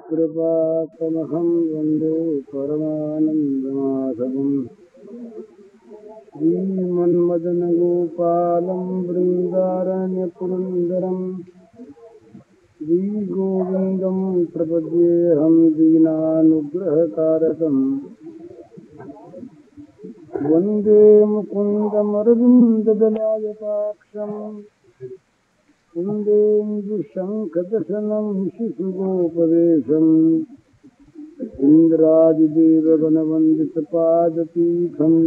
कृपातमहं वन्दे परमानन्दमाधवम् श्रीमन्मदनगोपालं बृन्दारण्यपुरन्दरम् श्रीगोविन्दं प्रपद्येऽहं दीनानुग्रहकारकम् वन्दे मुकुन्दमरविन्ददलायताक्षम् कुन्देन्दुशङ्खदशनं शिशुगोपदेशम् इन्द्रादिदेवगणवन्दितपादपीठम्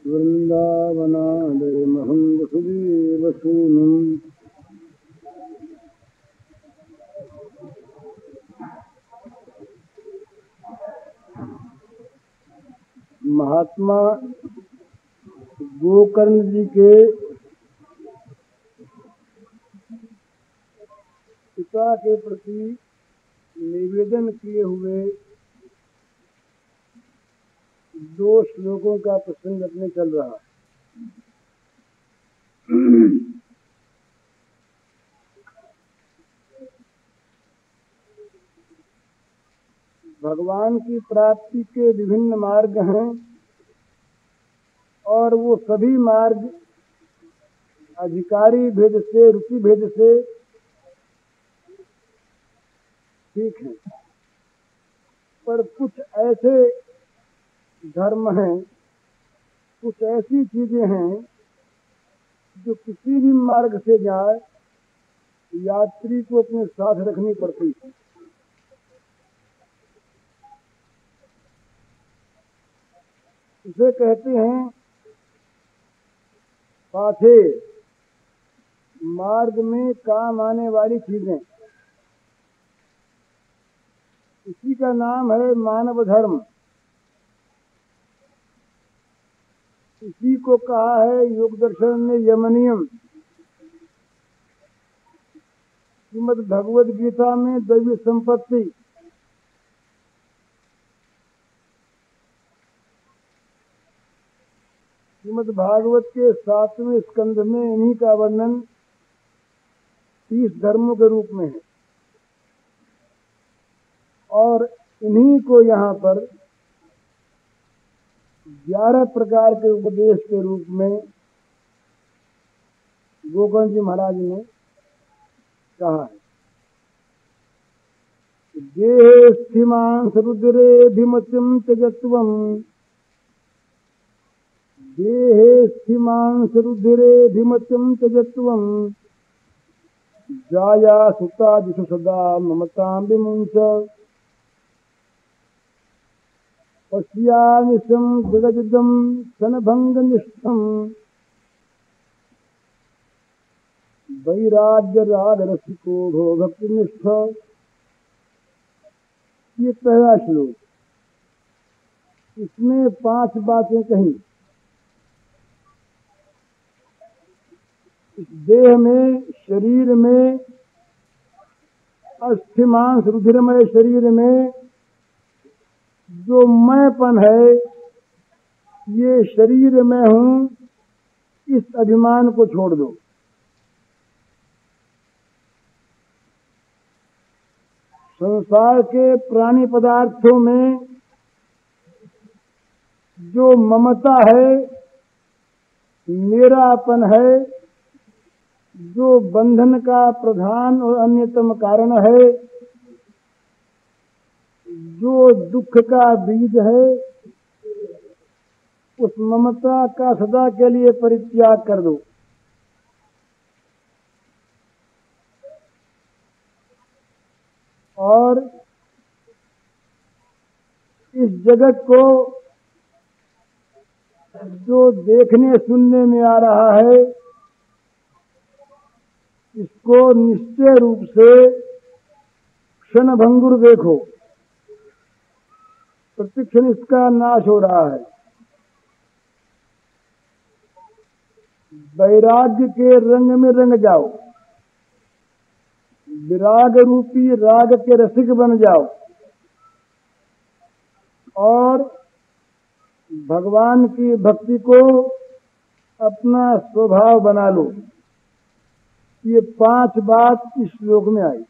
वृन्दावनालयमहं वसुदेवसूनुम् महात्मा गोकर्ण जी के पिता के प्रति निवेदन किए हुए 2 श्लोकों का प्रसंग अपने चल रहा है। भगवान की प्राप्ति के विभिन्न मार्ग हैं और वो सभी मार्ग अधिकारी भेद से, रुचि भेद से ठीक है, पर कुछ ऐसे धर्म हैं, कुछ ऐसी चीजें हैं जो किसी भी मार्ग से जाए यात्री को अपने साथ रखनी पड़ती है। इसे कहते हैं पाथे, मार्ग में काम आने वाली चीजें। इसी का नाम है मानव धर्म। इसी को कहा है योग दर्शन में यमनियम। श्रीमद् भगवद गीता में दैवी संपत्ति। श्रीमद् भागवत के 7वें स्कंध में इन्हीं का वर्णन 30 धर्मों के रूप में है और इन्हीं को यहाँ पर 11 प्रकार के उपदेश के रूप में गोकर्ण जी महाराज ने कहा है। देहे स्थिमांस रुद्रेभिमतिं त्यजत्वम्, देहे स्थिमांस रुद्रेभिमतिं त्यजत्वम्, जाया सुतादिषु सदा ममतां विमुञ्च, पश्यानिशं जगदिदं क्षणभङ्गनिष्ठम्, वैराग्यरागरसिको भो भक्तिनिष्ठ। ये पहला श्लोक। इसमें 5 बातें कही। इस देह में, शरीर में, अस्थिमांस रुधिरमय शरीर में जो मैंपन है, ये शरीर में हूँ, इस अभिमान को छोड़ दो। संसार के प्राणी पदार्थों में जो ममता है, मेरापन है, जो बंधन का प्रधान और अन्यतम कारण है, जो दुख का बीज है, उस ममता का सदा के लिए परित्याग कर दो। और इस जगत को जो देखने सुनने में आ रहा है, इसको निश्चय रूप से क्षणभंगुर देखो। प्रतिक्षण इसका नाश हो रहा है। वैराग्य के रंग में रंग जाओ, विराग रूपी राग के रसिक बन जाओ और भगवान की भक्ति को अपना स्वभाव बना लो। ये 5 बात इस श्लोक में आई।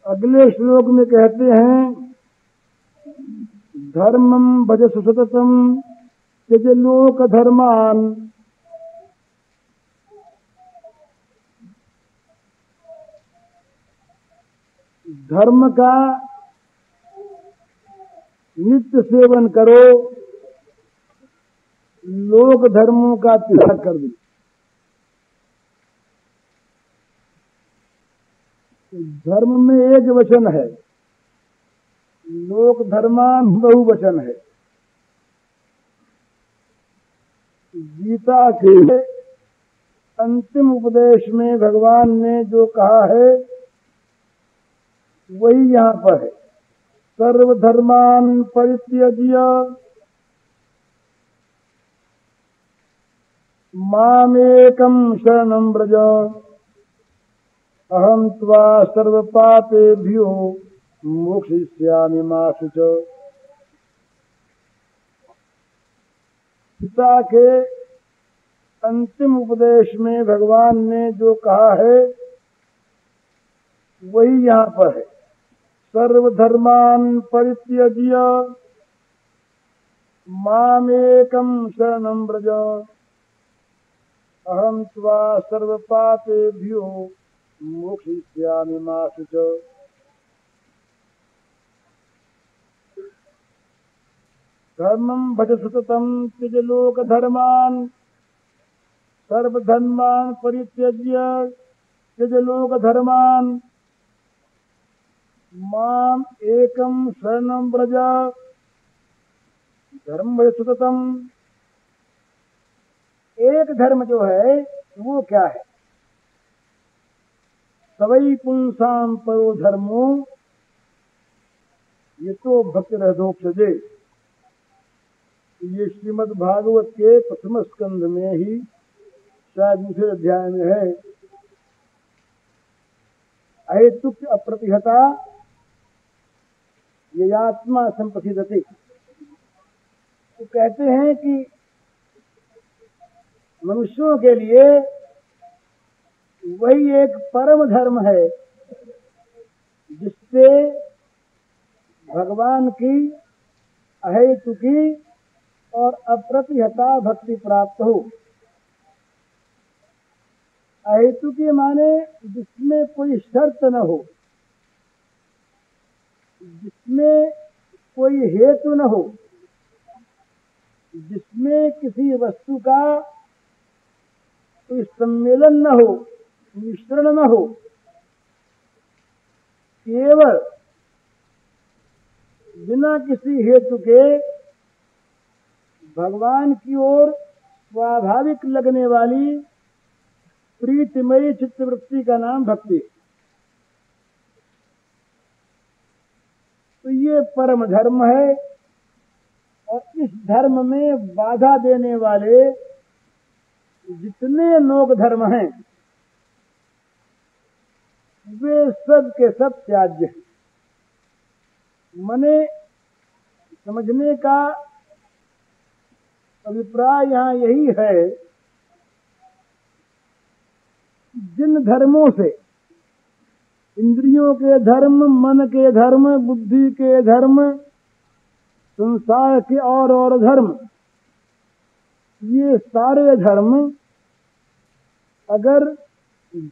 अगले श्लोक में कहते हैं धर्मम भज सततम त्यज लोक धर्मान। धर्म का नित्य सेवन करो, लोक धर्मों का त्याग कर दो। धर्म में एक वचन है, लोक धर्मान बहुवचन है। गीता के अंतिम उपदेश में भगवान ने जो कहा है वही यहाँ पर है। सर्वधर्मान परित्यज्य मामेकं शरणं व्रज अहं त्वा सर्वपापेभ्यो मोक्षयिष्यामि मा शुच। गीता के अंतिम उपदेश में भगवान ने जो कहा है वही यहाँ पर है। सर्वधर्मान परित्यज्य मामेकं शरणं व्रज अहं त्वा सर्वपापेभ्यो मोक्षयिष्यामि मा शुच। धर्मं भज सततं त्यज लोक धर्मान् सर्वधर्मान् परित्यज्य त्यज लोक धर्मान् माम एकम शरणं व्रज। धर्म भज सततं, एक धर्म जो है वो क्या है? सवै पुंसाम परो धर्मो ये तो भक्ति रहदोक्षजे। ये श्रीमद् भागवत के प्रथम स्कंध में ही शायद दूसरे अध्याय में है। अहेतुक अप्रतिहता ये आत्मा संप्रसिद्धति। तो कहते हैं कि मनुष्यों के लिए वही एक परम धर्म है जिससे भगवान की अहेतुकी और अप्रतिहता भक्ति प्राप्त हो। अहेतुकी माने जिसमें कोई शर्त न हो, जिसमें कोई हेतु न हो, जिसमें किसी वस्तु का कोई सम्मेलन न हो, मिश्रण न हो, केवल बिना किसी हेतु के भगवान की ओर स्वाभाविक लगने वाली प्रीतिमयी चित्तवृत्ति का नाम भक्ति। तो ये परम धर्म है और इस धर्म में बाधा देने वाले जितने लोक धर्म हैं वे सब के सब त्याज्य हैं। मने समझने का अभिप्राय यहाँ यही है, जिन धर्मों से इंद्रियों के धर्म, मन के धर्म, बुद्धि के धर्म, संसार के और धर्म, ये सारे धर्म अगर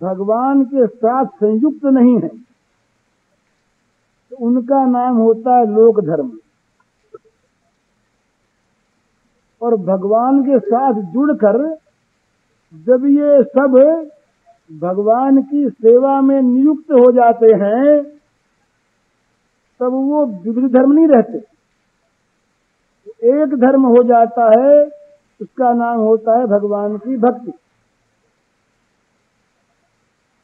भगवान के साथ संयुक्त नहीं है तो उनका नाम होता है लोक धर्म। और भगवान के साथ जुड़कर जब ये सब भगवान की सेवा में नियुक्त हो जाते हैं तब वो विविध धर्म नहीं रहते, एक धर्म हो जाता है, उसका नाम होता है भगवान की भक्ति।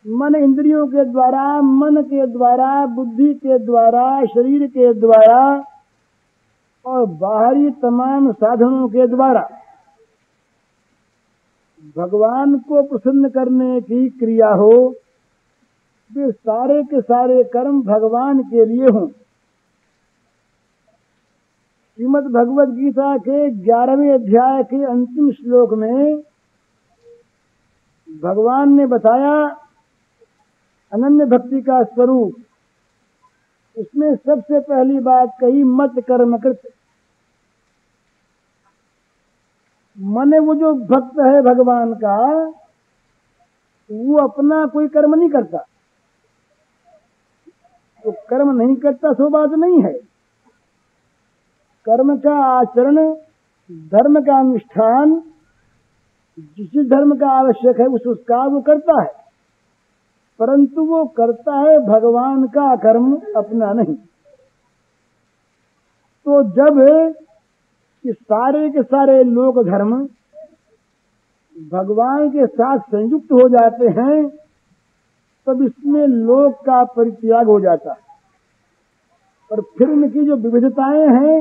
मन इंद्रियों के द्वारा, मन के द्वारा, बुद्धि के द्वारा, शरीर के द्वारा और बाहरी तमाम साधनों के द्वारा भगवान को प्रसन्न करने की क्रिया हो, वे सारे के सारे कर्म भगवान के लिए हों। श्रीमद् भगवद गीता के 11वें अध्याय के अंतिम श्लोक में भगवान ने बताया अनन्य भक्ति का स्वरूप। उसमें सबसे पहली बात कही मत कर्म कृत। माने वो जो भक्त है भगवान का, वो अपना कोई कर्म नहीं करता। वो कर्म नहीं करता सो बात नहीं है। कर्म का आचरण, धर्म का अनुष्ठान जिस धर्म का आवश्यक है उसका वो करता है, परंतु वो करता है भगवान का कर्म, अपना नहीं। तो जब कि सारे के सारे लोक धर्म भगवान के साथ संयुक्त हो जाते हैं, तब इसमें लोक का परित्याग हो जाता है। और फिर इनकी जो विविधताएं हैं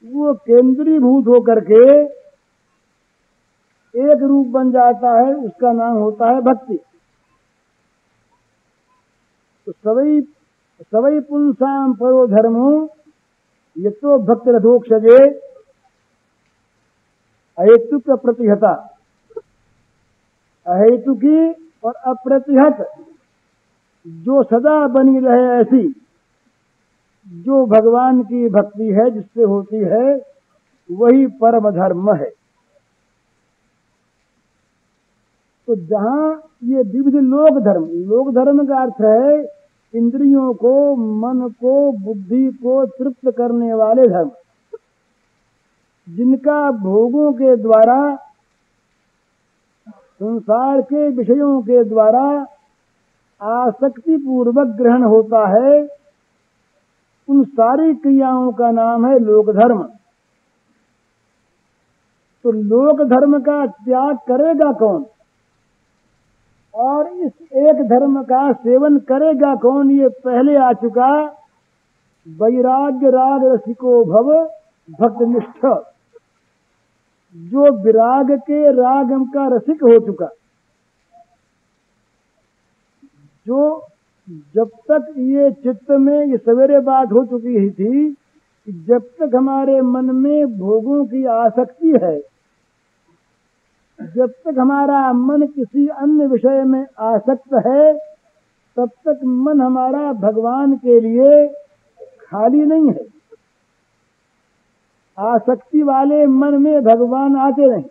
वो केंद्रीभूत होकर के एक रूप बन जाता है, उसका नाम होता है भक्ति। तो सवई पुंसाम परो धर्मो यतो भक्ति रथोक्षजे अहेतुक प्रतिहता। अहेतुकी और अप्रतिहत जो सदा बनी रहे ऐसी जो भगवान की भक्ति है, जिससे होती है, वही परम धर्म है। तो जहाँ ये विविध लोक धर्म का अर्थ है इंद्रियों को, मन को, बुद्धि को तृप्त करने वाले धर्म, जिनका भोगों के द्वारा, संसार के विषयों के द्वारा आसक्ति पूर्वक ग्रहण होता है, उन सारी क्रियाओं का नाम है लोक धर्म। तो लोक धर्म का त्याग करेगा कौन और इस एक धर्म का सेवन करेगा कौन, ये पहले आ चुका। वैराग्य राग रसिको भव भक्तनिष्ठ। जो विराग के राग का रसिक हो चुका, जो जब तक ये चित्त में, ये सवेरे बात हो चुकी ही थी कि जब तक हमारे मन में भोगों की आसक्ति है, जब तक हमारा मन किसी अन्य विषय में आसक्त है, तब तक मन हमारा भगवान के लिए खाली नहीं है। आसक्ति वाले मन में भगवान आते नहीं।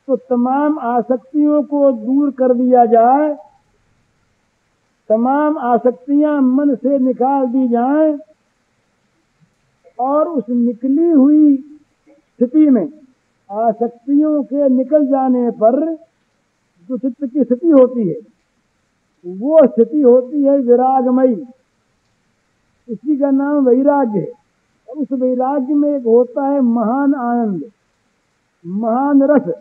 तो तमाम आसक्तियों को दूर कर दिया जाए, तमाम आसक्तियां मन से निकाल दी जाएं, और उस निकली हुई स्थिति में आसक्तियों के निकल जाने पर जो चित्त की स्थिति होती है, वो स्थिति होती है विरागमयी। इसी का नाम वैराग्य है। और उस वैराग्य में एक होता है महान आनंद, महान रस।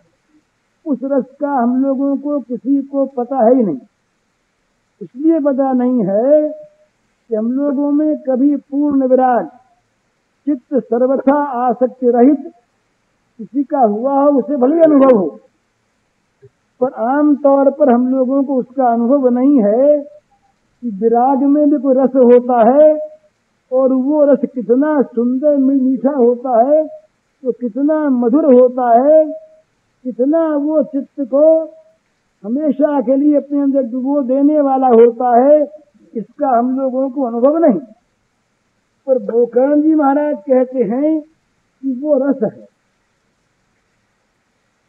उस रस का हम लोगों को किसी को पता है ही नहीं। इसलिए पता नहीं है कि हम लोगों में कभी पूर्ण विराग, चित्त सर्वथा आसक्ति रहित किसी का हुआ हो, उसे भले अनुभव हो, पर आम तौर पर हम लोगों को उसका अनुभव नहीं है कि विराग में भी कोई रस होता है, और वो रस कितना सुंदर मीठा होता है, तो कितना मधुर होता है, कितना वो चित्त को हमेशा के लिए अपने अंदर डुबो देने वाला होता है, इसका हम लोगों को अनुभव नहीं। पर गोकर्ण जी महाराज कहते हैं कि वो रस है।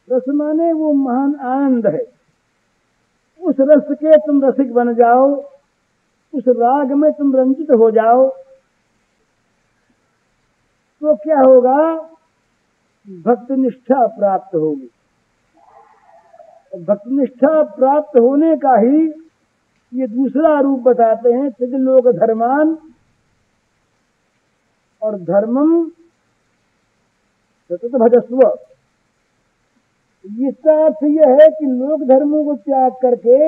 रस माने वो महान आनंद है। उस रस के तुम रसिक बन जाओ, उस राग में तुम रंजित हो जाओ, तो क्या होगा? भक्ति निष्ठा प्राप्त होगी। भक्ति निष्ठा प्राप्त होने का ही ये दूसरा रूप बताते हैं, सिद्ध लोक धर्मान और धर्मम सतत भजस्व। इसका अर्थ यह है कि लोक धर्मों को त्याग करके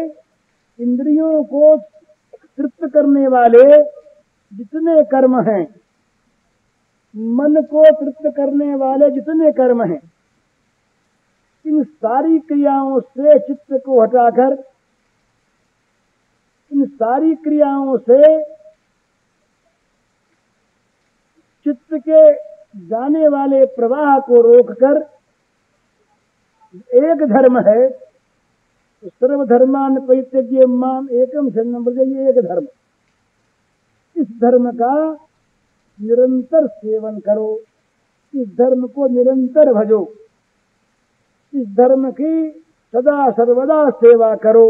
इंद्रियों को तृप्त करने वाले जितने कर्म हैं, मन को तृप्त करने वाले जितने कर्म हैं, इन सारी क्रियाओं से चित्त को हटाकर, इन सारी क्रियाओं से चित्त के जाने वाले प्रवाह को रोककर एक धर्म है तो सर्वधर्मान परित्यज्य माम एकम शरणं व्रज, ये एक धर्म। इस धर्म का निरंतर सेवन करो, इस धर्म को निरंतर भजो, इस धर्म की सदा सर्वदा सेवा करो।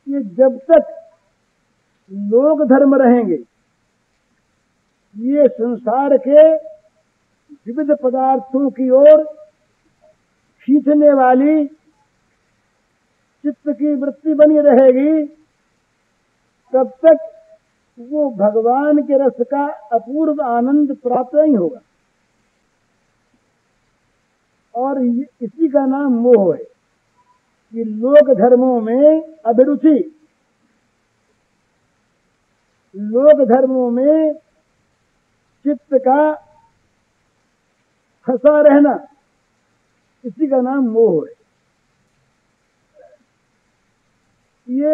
ये जब तक लोक धर्म रहेंगे, ये संसार के विविध पदार्थों की ओर खींचने वाली चित्त की वृत्ति बनी रहेगी, तब तक वो भगवान के रस का अपूर्व आनंद प्राप्त नहीं होगा। और इसी का नाम मोह है कि लोक धर्मों में अभिरुचि, लोक धर्मों में चित्त का फंसा रहना, इसी का नाम मोह है। ये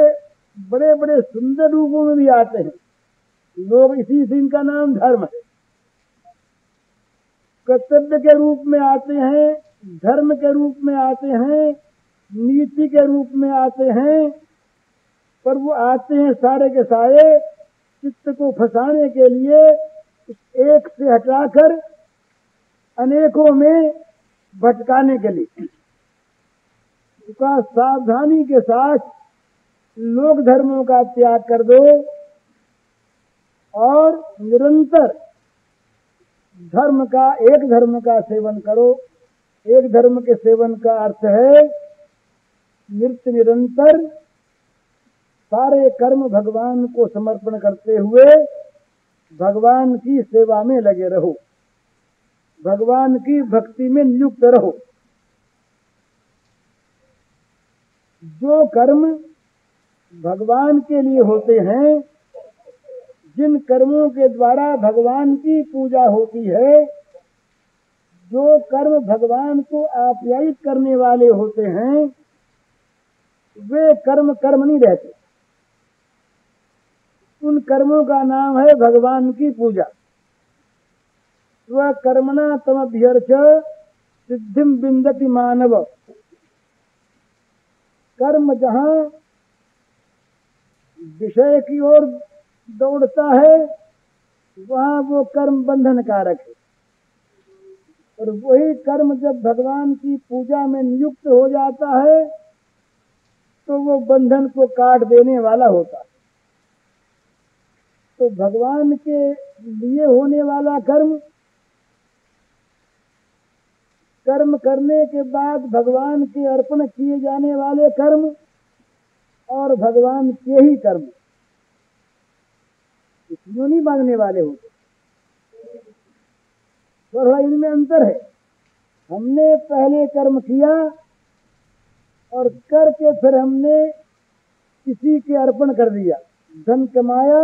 बड़े बड़े सुंदर रूपों में भी आते हैं लोग, इसी से इनका नाम धर्म है। कर्तव्य के रूप में आते हैं, धर्म के रूप में आते हैं, नीति के रूप में आते हैं, पर वो आते हैं सारे के सारे चित्त को फंसाने के लिए, एक से हटाकर अनेकों में भटकाने के लिए। उसका सावधानी के साथ लोक धर्मों का त्याग कर दो और निरंतर धर्म का, एक धर्म का सेवन करो। एक धर्म के सेवन का अर्थ है नित्य निरंतर सारे कर्म भगवान को समर्पण करते हुए भगवान की सेवा में लगे रहो, भगवान की भक्ति में नियुक्त रहो। जो कर्म भगवान के लिए होते हैं, जिन कर्मों के द्वारा भगवान की पूजा होती है, जो कर्म भगवान को आप्यायित करने वाले होते हैं, वे कर्म कर्म नहीं रहते। उन कर्मों का नाम है भगवान की पूजा। स्वकर्मणा तमभ्यर्च सिद्धिम विन्दति मानव। कर्म जहाँ विषय की ओर दौड़ता है, वहाँ वो कर्म बंधन कारक है, और वही कर्म जब भगवान की पूजा में नियुक्त हो जाता है तो वो बंधन को काट देने वाला होता है। तो भगवान के लिए होने वाला कर्म, कर्म करने के बाद भगवान के अर्पण किए जाने वाले कर्म और भगवान के ही कर्म, इसमें नहीं बांधने वाले होते। थोड़ा इनमें अंतर है। हमने पहले कर्म किया और करके फिर हमने किसी के अर्पण कर दिया, धन कमाया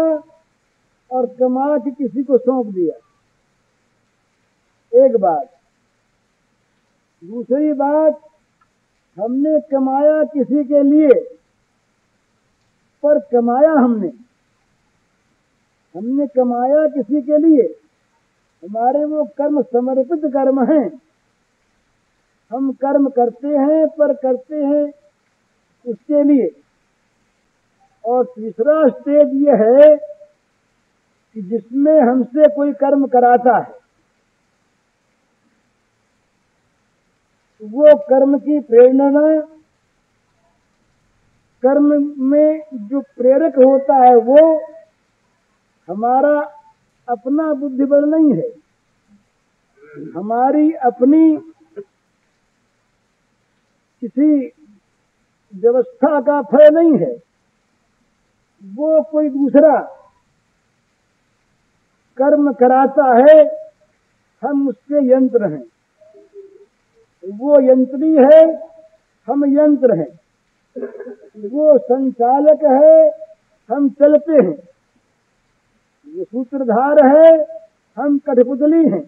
और कमा के किसी को सौंप दिया, एक बात। दूसरी बात, हमने कमाया किसी के लिए, पर कमाया हमने कमाया किसी के लिए, हमारे वो कर्म समर्पित कर्म हैं। हम कर्म करते हैं पर करते हैं उसके लिए। और तीसरा स्टेज ये है कि जिसमें हमसे कोई कर्म कराता है, वो कर्म की प्रेरणा, कर्म में जो प्रेरक होता है वो हमारा अपना बुद्धिबल नहीं है, हमारी अपनी किसी व्यवस्था का फल नहीं है, वो कोई दूसरा कर्म कराता है, हम उसके यंत्र हैं। वो यंत्री है, हम यंत्र हैं। वो संचालक है, हम चलते हैं। वो सूत्रधार है, हम कठपुतली हैं।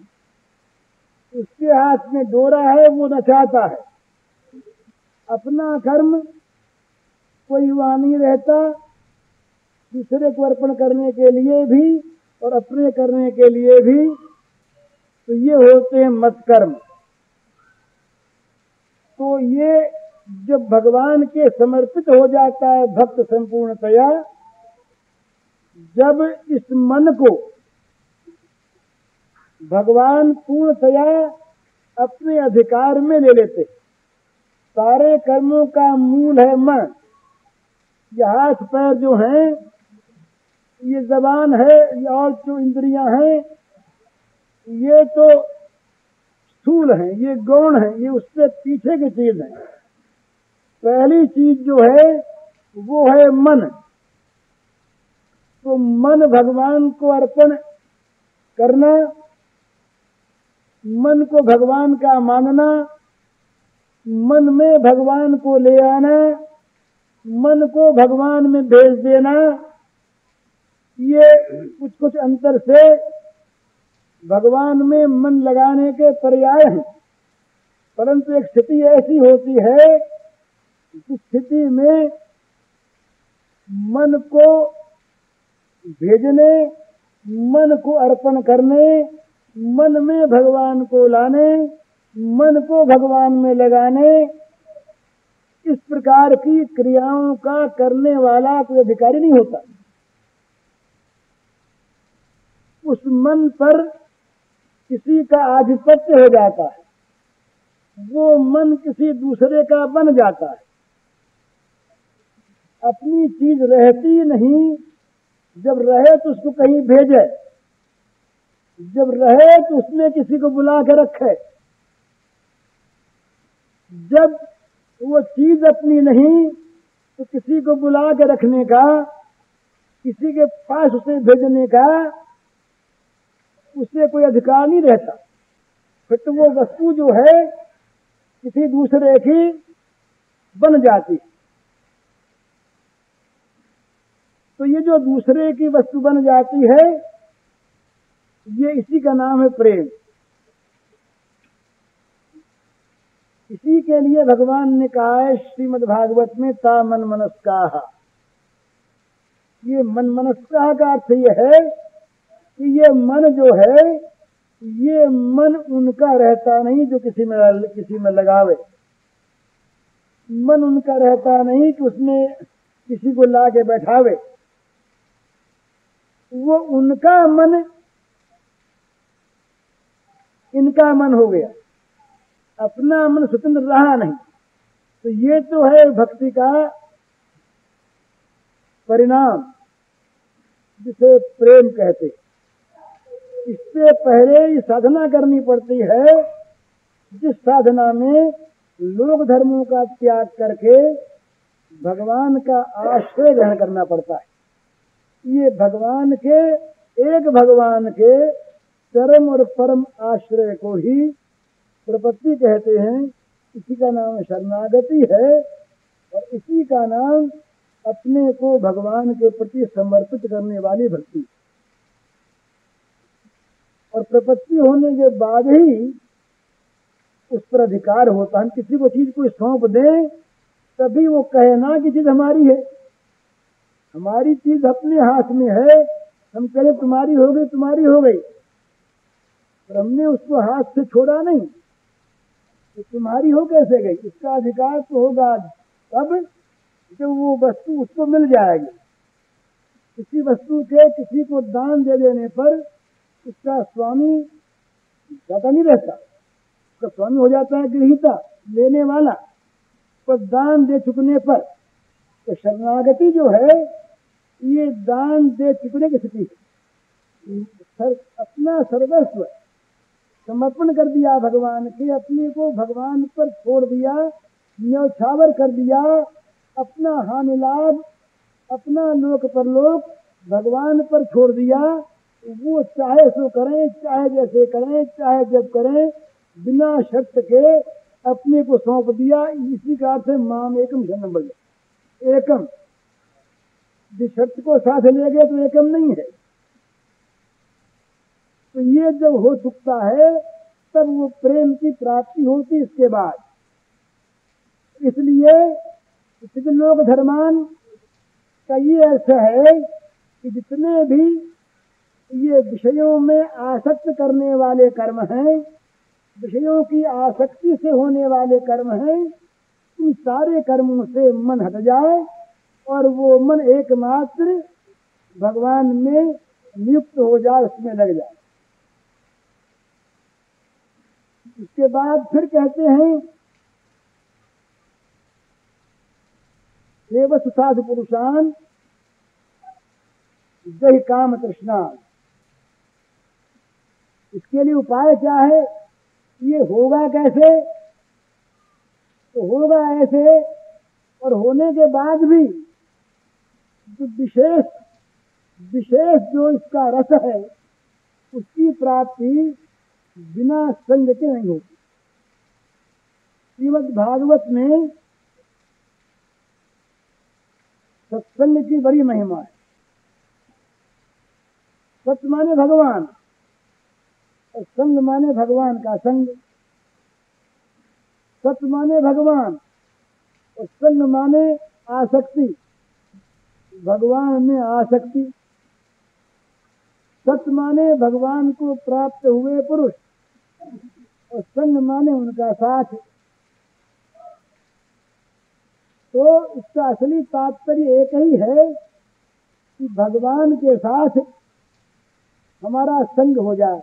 उसके हाथ में डोरा है, वो नचाता है। अपना कर्म कोई वहां नहीं रहता, दूसरे को अर्पण करने के लिए भी और अपने करने के लिए भी। तो ये होते हैं मत कर्म। तो ये जब भगवान के समर्पित हो जाता है भक्त संपूर्णतया, जब इस मन को भगवान पूर्णतया अपने अधिकार में ले लेते। सारे कर्मों का मूल है मन। ये हाथ पैर जो हैं, ये जबान है, ये और जो इंद्रियां हैं, ये तो स्थूल हैं, ये गौण हैं, ये उससे पीछे की चीज है। पहली चीज जो है वो है मन। तो मन भगवान को अर्पण करना, मन को भगवान का मानना, मन में भगवान को ले आना, मन को भगवान में भेज देना, ये कुछ कुछ अंतर से भगवान में मन लगाने के पर्याय हैं। परंतु एक स्थिति ऐसी होती है जिस स्थिति में मन को भेजने, मन को अर्पण करने, मन में भगवान को लाने, मन को भगवान में लगाने, इस प्रकार की क्रियाओं का करने वाला कोई अधिकारी नहीं होता। उस मन पर किसी का आधिपत्य हो जाता है, वो मन किसी दूसरे का बन जाता है। अपनी चीज रहती नहीं, जब रहे तो उसको कहीं भेजे, जब रहे तो उसमें किसी को बुला के रखे। जब वो चीज अपनी नहीं तो किसी को बुला के रखने का, किसी के पास उसे भेजने का उसे कोई अधिकार नहीं रहता। फिर तो वो वस्तु जो है किसी दूसरे की बन जाती। तो ये जो दूसरे की वस्तु बन जाती है, ये इसी का नाम है प्रेम। इसी के लिए भगवान ने कहा है श्रीमद् भागवत में, ता मन मनस्काः। ये मन मनस्काः का अर्थ ये है कि ये मन जो है, ये मन उनका रहता नहीं जो किसी में लगावे। मन उनका रहता नहीं कि उसमें किसी को ला के बैठावे। वो उनका मन इनका मन हो गया, अपना मन स्वतंत्र रहा नहीं। तो ये तो है भक्ति का परिणाम, जिसे प्रेम कहते। इससे पहले ये साधना करनी पड़ती है, जिस साधना में लोक धर्मों का त्याग करके भगवान का आश्रय ग्रहण करना पड़ता है। ये भगवान के, एक भगवान के चरम और परम आश्रय को ही प्रपत्ति कहते हैं। इसी का नाम शरणागति है और इसी का नाम अपने को भगवान के प्रति समर्पित करने वाली भक्ति। और प्रपत्ति होने के बाद ही उस पर अधिकार होता है। हम किसी को चीज को सौंप दें तभी वो कहे ना कि चीज हमारी है। हमारी चीज अपने हाथ में है, हम कहें तुम्हारी हो गई, तुम्हारी हो गई, पर हमने उसको हाथ से छोड़ा नहीं। तो तुम्हारी हो कैसे गई? इसका अधिकार तो होगा तब जब वो वस्तु उसको मिल जाएगी। किसी वस्तु के किसी को दान दे देने पर उसका स्वामी ज्यादा नहीं रहता, उसका स्वामी हो जाता है गृहीता, लेने वाला। पर दान दे चुकने पर तो शरणागति जो है ये दान दे चुकने की स्थिति है। अपना सर्वस्व समर्पण कर दिया भगवान के, अपने को भगवान पर छोड़ दिया, न्यौछावर कर दिया, अपना हानि लाभ, अपना लोक परलोक भगवान पर छोड़ दिया। वो चाहे सो करें, चाहे जैसे करें, चाहे जब करें, बिना शर्त के अपने को सौंप दिया। इसी का अर्थ है माम एकम शरणं व्रज। एकम जिस शर्त को साथ ले गए तो एकम नहीं है। तो ये जब हो चुकता है तब वो प्रेम की प्राप्ति होती। इसके बाद इसलिए लोक धर्मान का ये अर्थ है कि जितने भी ये विषयों में आसक्त करने वाले कर्म हैं, विषयों की आसक्ति से होने वाले कर्म हैं, इन सारे कर्मों से मन हट जाए और वो मन एकमात्र भगवान में नियुक्त हो जाए, उसमें लग जाए। इसके बाद फिर कहते हैं देवस साधु पुरुषान जय काम तृष्णा। इसके लिए उपाय क्या है? ये होगा कैसे? तो होगा ऐसे, और होने के बाद भी जो विशेष जो इसका रस है उसकी प्राप्ति बिना संग के नहीं होती। श्रीमद् भागवत में सत्संग की बड़ी महिमा है। सत्य माने भगवान और संग माने भगवान का संग। सत्य माने भगवान और संग माने आसक्ति, भगवान में आसक्ति। सत्य माने भगवान को प्राप्त हुए पुरुष और संग माने उनका साथ। तो इसका असली तात्पर्य एक ही है कि भगवान के साथ हमारा संग हो जाए।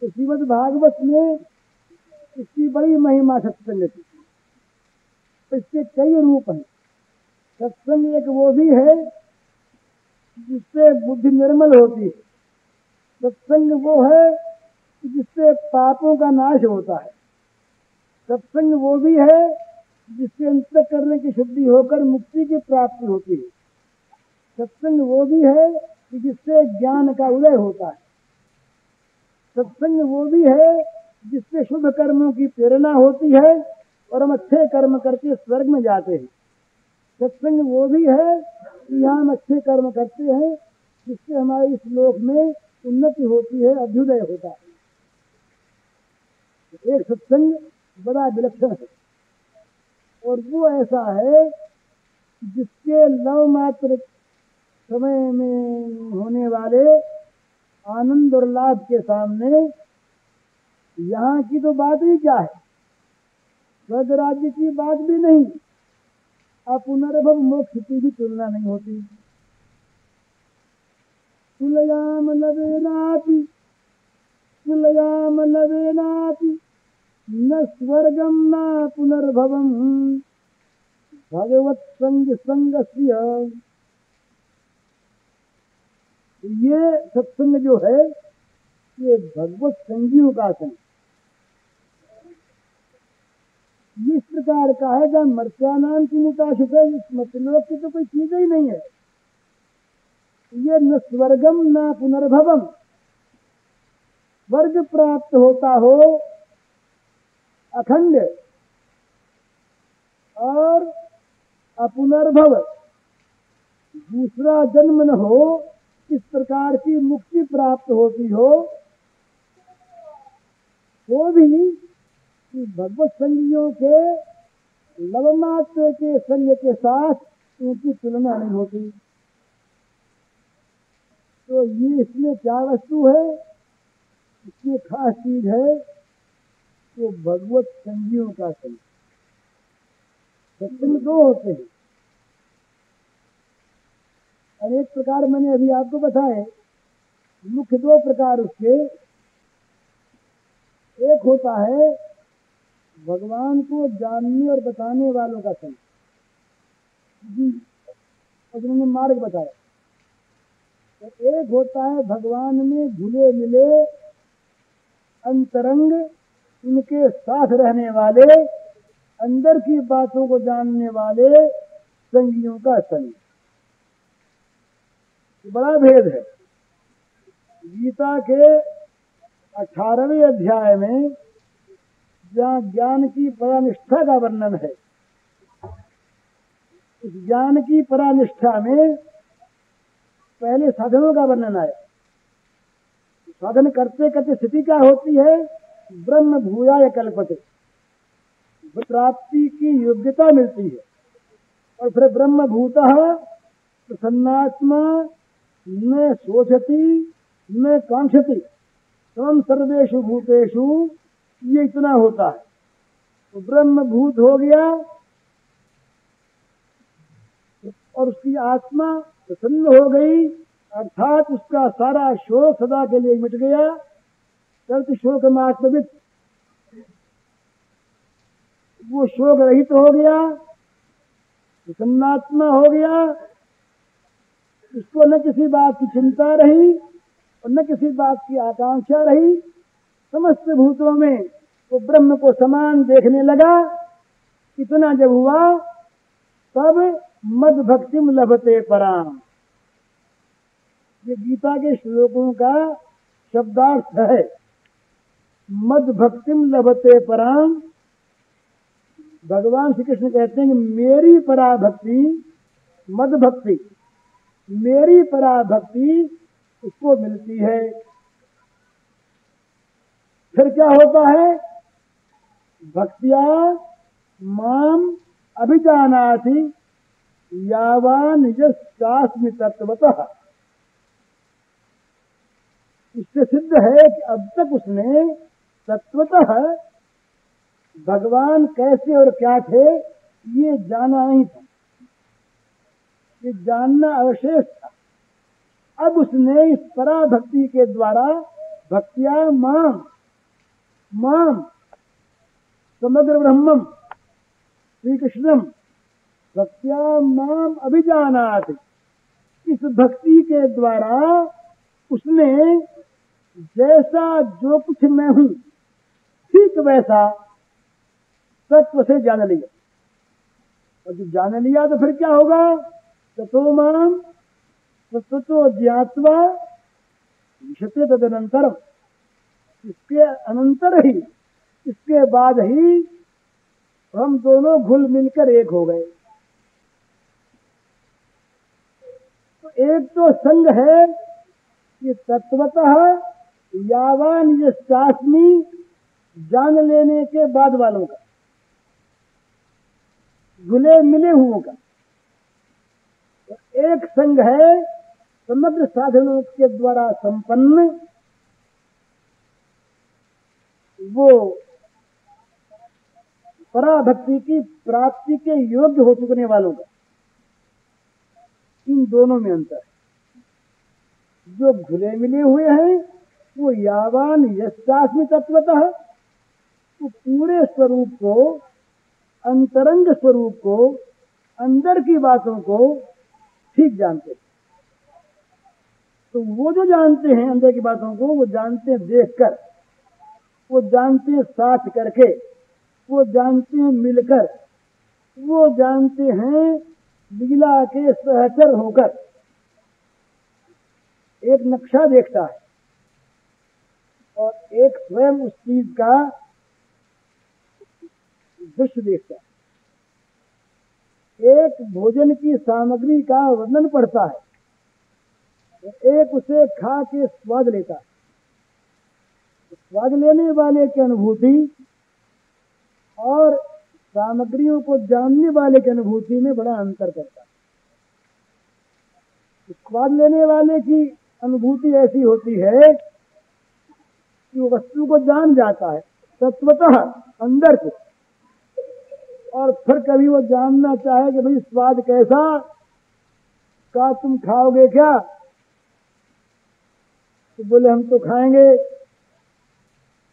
तो श्रीमद् भागवत में इसकी बड़ी महिमा सत्संग की। तो इसके कई रूप हैं। सत्संग एक वो भी है जिससे बुद्धि निर्मल होती है। सत्संग वो है जिससे पापों का नाश होता है। सत्संग वो भी है जिससे अंतःकरण की शुद्धि होकर मुक्ति की प्राप्ति होती है। सत्संग वो भी है कि जिससे ज्ञान का उदय होता है। सत्संग वो भी है जिससे शुभ कर्मों की प्रेरणा होती है और हम अच्छे कर्म करके स्वर्ग में जाते हैं। सत्संग वो भी है कि यहाँ हम अच्छे कर्म करते हैं जिससे हमारे इस लोक में उन्नति होती है, अभ्युदय होता है। एक सत्संग बड़ा विलक्षण है और वो ऐसा है जिसके लव मात्र समय में होने वाले आनंद और लाभ के सामने यहाँ की तो बात ही क्या है, स्वर्ग राज्य की बात भी नहीं, पुनर्भव मोक्ष की भी तुलना नहीं होती। तुलयाम लवेनापि न स्वर्गम न पुनर्भवम भगवत संग संगस्य। ये सत्संग जो है ये भगवत संगियों का संग इस प्रकार का है जहाँ मर्त्यानाम की निकाशित है। इस मतलब की तो कोई चीज ही नहीं है। ये न स्वर्गम न पुनर्भवम, स्वर्ग प्राप्त होता हो अखंड और अपुनर्भव, दूसरा जन्म न हो, इस प्रकार की मुक्ति प्राप्त होती हो, वो भी भगवत संगियों के लवमात्र के संग के साथ उनकी तुलना नहीं होती। तो ये इसमें क्या वस्तु है, इसमें खास चीज है तो भगवत संगियों का संग। सत्संग दो होते हैं, अनेक प्रकार मैंने अभी आपको बताए। मुख्य दो प्रकार उसके, एक होता है भगवान को जानने और बताने वालों का संग, और उन्होंने मार्ग बताया। तो एक होता है भगवान में घुले मिले अंतरंग, उनके साथ रहने वाले, अंदर की बातों को जानने वाले संगियों का संग। बड़ा भेद है। गीता के 18वें अध्याय में जहाँ ज्ञान की परानिष्ठा का वर्णन है, इस ज्ञान की परानिष्ठा में पहले साधनों का वर्णन आया। साधन करते करते स्थिति क्या होती है, ब्रह्म भूयाय कल्पते, प्राप्ति की योग्यता मिलती है। और फिर ब्रह्म भूतः प्रसन्नात्मा न शोचति न कांक्षति तम सर्वेषु भूतेषु ये इतना होता है। तो ब्रह्म भूत हो गया और उसकी आत्मा प्रसन्न हो गई, अर्थात उसका सारा शोक सदा के लिए मिट गया। चलते शोक मात्मवित, वो शोक रहित हो गया, प्रसन्नात्मा हो गया। उसको न किसी बात की चिंता रही और न किसी बात की आकांक्षा रही। समस्त भूतों में वो ब्रह्म को समान देखने लगा। इतना जब हुआ तब मद भक्तिम लभते पराम। ये गीता के श्लोकों का शब्दार्थ है। मद भक्तिम लभते पराम। भगवान श्री कृष्ण कहते हैं कि मेरी पराभक्ति, मद भक्ति, मेरी पराभक्ति उसको मिलती है। फिर क्या होता है? भक्तिया माम अभिजानाति यावान यस्यास्मि तत्वतः। इससे सिद्ध है कि अब तक उसने तत्वतः भगवान कैसे और क्या थे ये जाना नहीं था, ये जानना अवशेष था। अब उसने इस पराभक्ति के द्वारा भक्तिया माम, माम समग्र ब्रह्मम श्री कृष्णम भक्तिया माम अभिजानात। इस भक्ति के द्वारा उसने जैसा जो कुछ मैं हूं ठीक वैसा तत्व से जान लिया। और जब जान लिया तो फिर क्या होगा? ततो माम ततो ज्ञात्वा विशते तदनंतरम। इसके अनंतर ही, इसके बाद ही हम दोनों घुल मिलकर एक हो गए। तो एक तो संग है कि तत्वतः यावान यस्यास्मि जान लेने के बाद वालों का, घुले मिले हुओं का। तो एक संग है समग्र साधनों के द्वारा संपन्न, वो पराभक्ति की प्राप्ति के योग्य हो चुकने वालों का। इन दोनों में अंतर है। जो घुले मिले हुए हैं वो यावान यस्यास्मि तत्वतः, वो पूरे स्वरूप को, अंतरंग स्वरूप को, अंदर की बातों को ठीक जानते हैं। तो वो जो जानते हैं अंदर की बातों को, वो जानते हैं देखकर, वो जानते हैं साथ करके, वो जानते हैं मिलकर, वो जानते हैं लीला के सहचर होकर। एक नक्शा देखता है और एक स्वयं उस चीज का दृश्य देखता है। एक भोजन की सामग्री का वर्णन पढ़ता है, एक उसे खा के स्वाद लेता है। स्वाद लेने वाले की अनुभूति और सामग्रियों को जानने वाले की अनुभूति में बड़ा अंतर करता है। स्वाद लेने वाले की अनुभूति ऐसी होती है कि वो वस्तु को जान जाता है तत्वतः अंदर से, और फिर कभी वो जानना चाहे कि भाई स्वाद कैसा, का तुम खाओगे क्या, तो बोले हम तो खाएंगे।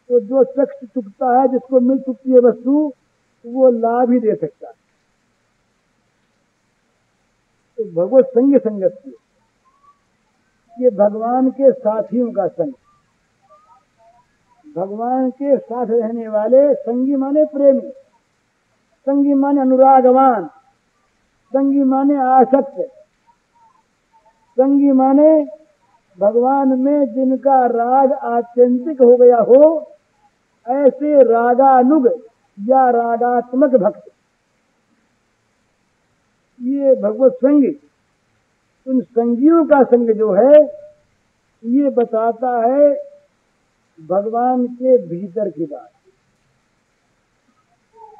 तो जो शख्स चुकता है, जिसको मिल चुकी है वस्तु, वो लाभ ही दे सकता है। तो भगवत संग संगत की, ये भगवान के साथियों का संग, भगवान के साथ रहने वाले। संगी माने प्रेमी, संगी माने अनुरागवान, संगी माने आसक्त, संगी माने भगवान में जिनका राग आत्यंतिक हो गया हो, ऐसे रागानुग या रागात्मक भक्त, ये भगवत संगी। उन संगियों का संग जो है ये बताता है भगवान के भीतर की बात।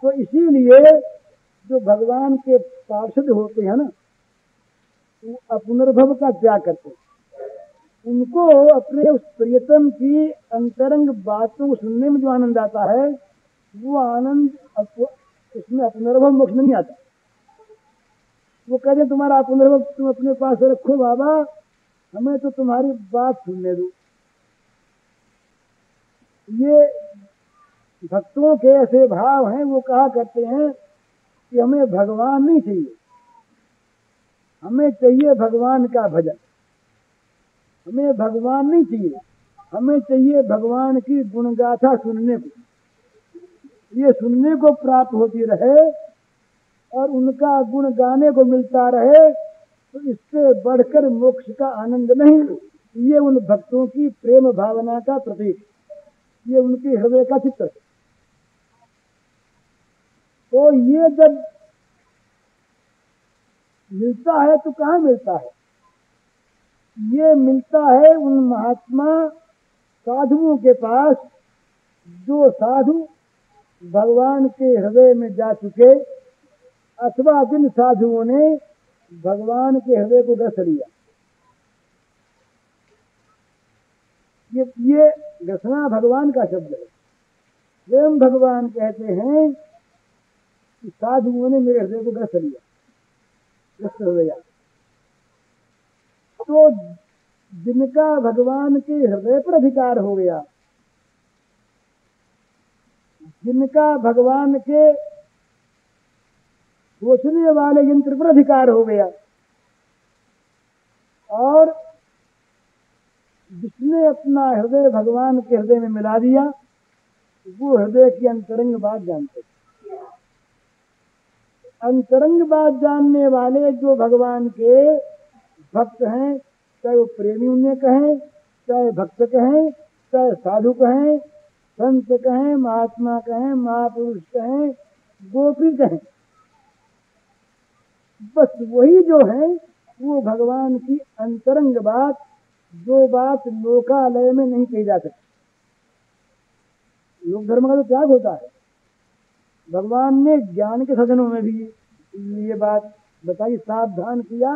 तो इसीलिए जो भगवान के पार्षद होते हैं ना, वो अपुनर्भव का त्याग करते हैं। उनको अपने उस प्रियतम की अंतरंग बातों को सुनने में जो आनंद आता है, वो आनंद उसमें अपनर्भव मोक्ष नहीं आता। वो कहते तुम्हारा अपनर्भव तुम अपने पास रखो बाबा, हमें तो तुम्हारी बात सुनने दो। ये भक्तों के ऐसे भाव हैं, वो कहा करते हैं कि हमें भगवान नहीं चाहिए, हमें चाहिए भगवान का भजन। हमें भगवान नहीं चाहिए, हमें चाहिए भगवान की गुणगाथा सुनने को। ये सुनने को प्राप्त होती रहे और उनका गुण गाने को मिलता रहे, तो इससे बढ़कर मोक्ष का आनंद नहीं। ये उन भक्तों की प्रेम भावना का प्रतीक, ये उनके हृदय का चित्र। तो ये जब मिलता है तो कहाँ मिलता है? ये मिलता है उन महात्मा साधुओं के पास, जो साधु भगवान के हृदय में जा चुके, अथवा जिन साधुओं ने भगवान के हृदय को ग्रस लिया। ये ग्रसना भगवान का शब्द है। स्वयं भगवान कहते हैं कि साधुओं ने मेरे हृदय को ग्रस लिया, ग्रस्त हो गया। तो जिनका भगवान के हृदय पर अधिकार हो गया, जिनका भगवान के सोचने वाले यंत्र पर अधिकार हो गया, और जिसने अपना हृदय भगवान के हृदय में मिला दिया, वो हृदय की अंतरंग बात जानते। अंतरंग बात जानने वाले जो भगवान के भक्त हैं, चाहे वो प्रेमी उन्हें कहें, चाहे भक्त कहें, चाहे साधु कहें, संत कहें, महात्मा कहें, महापुरुष कहें, गोपी कहें, बस वही जो है वो भगवान की अंतरंग बात, जो बात लोकालय में नहीं कही जा सकती। लोक धर्म का तो त्याग होता है। भगवान ने ज्ञान के साधनों में भी ये बात बताई, सावधान किया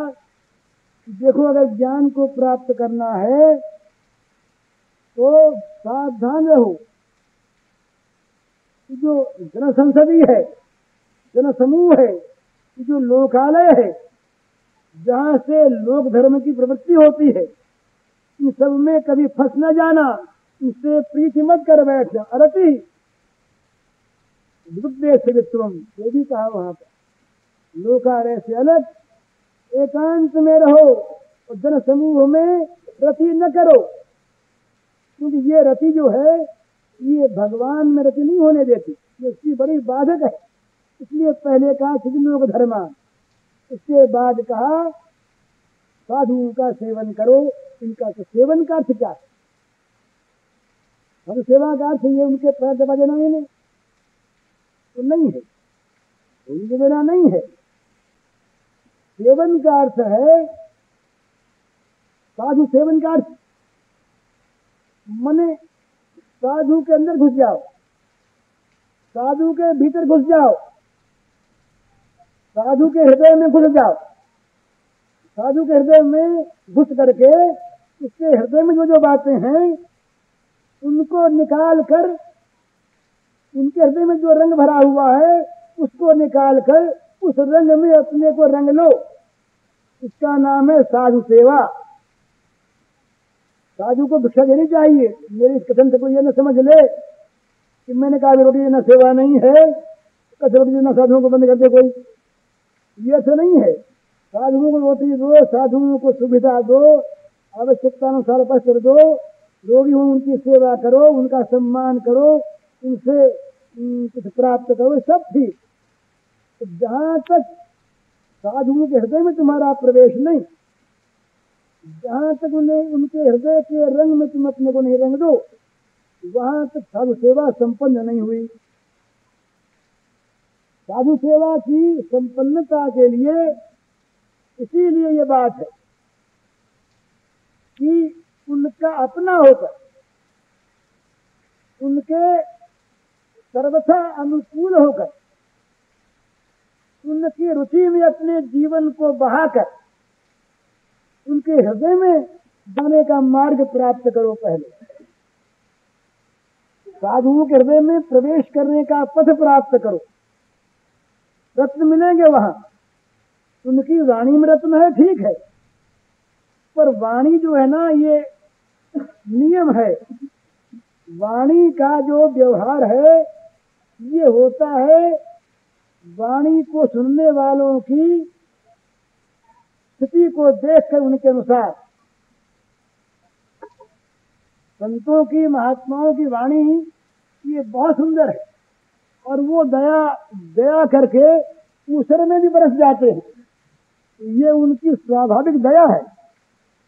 कि देखो अगर ज्ञान को प्राप्त करना है तो सावधान रहो। जो जन संसदी है, जन समूह है, जो लोकालय है, जहाँ से लोक धर्म की प्रवृत्ति होती है, इन सब में कभी फंस न जाना, इससे प्रीति मत कर बैठना। अरति दुर्देश वित्वम, ये भी कहा वहां पर। लोकालय से अलग एकांत में रहो और जन समूह में रति न करो, क्योंकि ये रति जो है ये भगवान में रति नहीं होने देती, ये उसकी बड़ी बाधक है। इसलिए पहले कहा लोक धर्मा, इसके बाद कहा साधुओं का सेवन करो। इनका तो सेवन का अर्थ क्या है? हम सेवा का अर्थ ये उनके पैर दबा देना ही नहीं, तो नहीं है, उनके देना नहीं है। सेवन का अर्थ है, साधु सेवन का अर्थ मने साधु के अंदर घुस जाओ, साधु के भीतर घुस जाओ, साधु के हृदय में घुस जाओ। साधु के हृदय में घुस करके उसके हृदय में जो बातें हैं उनको निकाल कर, उनके हृदय में जो रंग भरा हुआ है उसको निकाल कर उस रंग में अपने को रंग लो। इसका नाम है साधु सेवा। साधु को भिक्षा देनी चाहिए। मेरे इस कथन से कोई ये न समझ ले कि मैंने कहा रोटी देना सेवा नहीं है, कस रोटी देना साधुओं को बंद कर दे कोई, ये तो नहीं है। साधुओं को रोटी दो, साधुओं को सुविधा दो, आवश्यकता अनुसार वस्त्र दो, रोगी हो उनकी सेवा करो, उनका सम्मान करो, उनसे कुछ प्राप्त करो, सब ठीक। तो जहाँ तक साधुओं के हृदय में तुम्हारा प्रवेश नहीं, जहाँ तक उन्हें उनके हृदय के रंग में तुम अपने को नहीं रंग दो, वहां तक साधु सेवा संपन्न नहीं हुई। साधु सेवा की संपन्नता के लिए इसीलिए ये बात है कि उनका अपना होकर, उनके सर्वथा अनुकूल होकर, उनकी रुचि में अपने जीवन को बहाकर, उनके हृदय में जाने का मार्ग प्राप्त करो। पहले साधुओं के हृदय में प्रवेश करने का पथ प्राप्त करो। रत्न मिलेंगे वहां, उनकी वाणी में रत्न है, ठीक है, पर वाणी जो है ना, ये नियम है। वाणी का जो व्यवहार है ये होता है वाणी को सुनने वालों की स्थिति को देखकर उनके अनुसार। संतों की, महात्माओं की वाणी ये बहुत सुंदर है और वो दया दया करके दूसरे में भी बरस जाते हैं, ये उनकी स्वाभाविक दया है।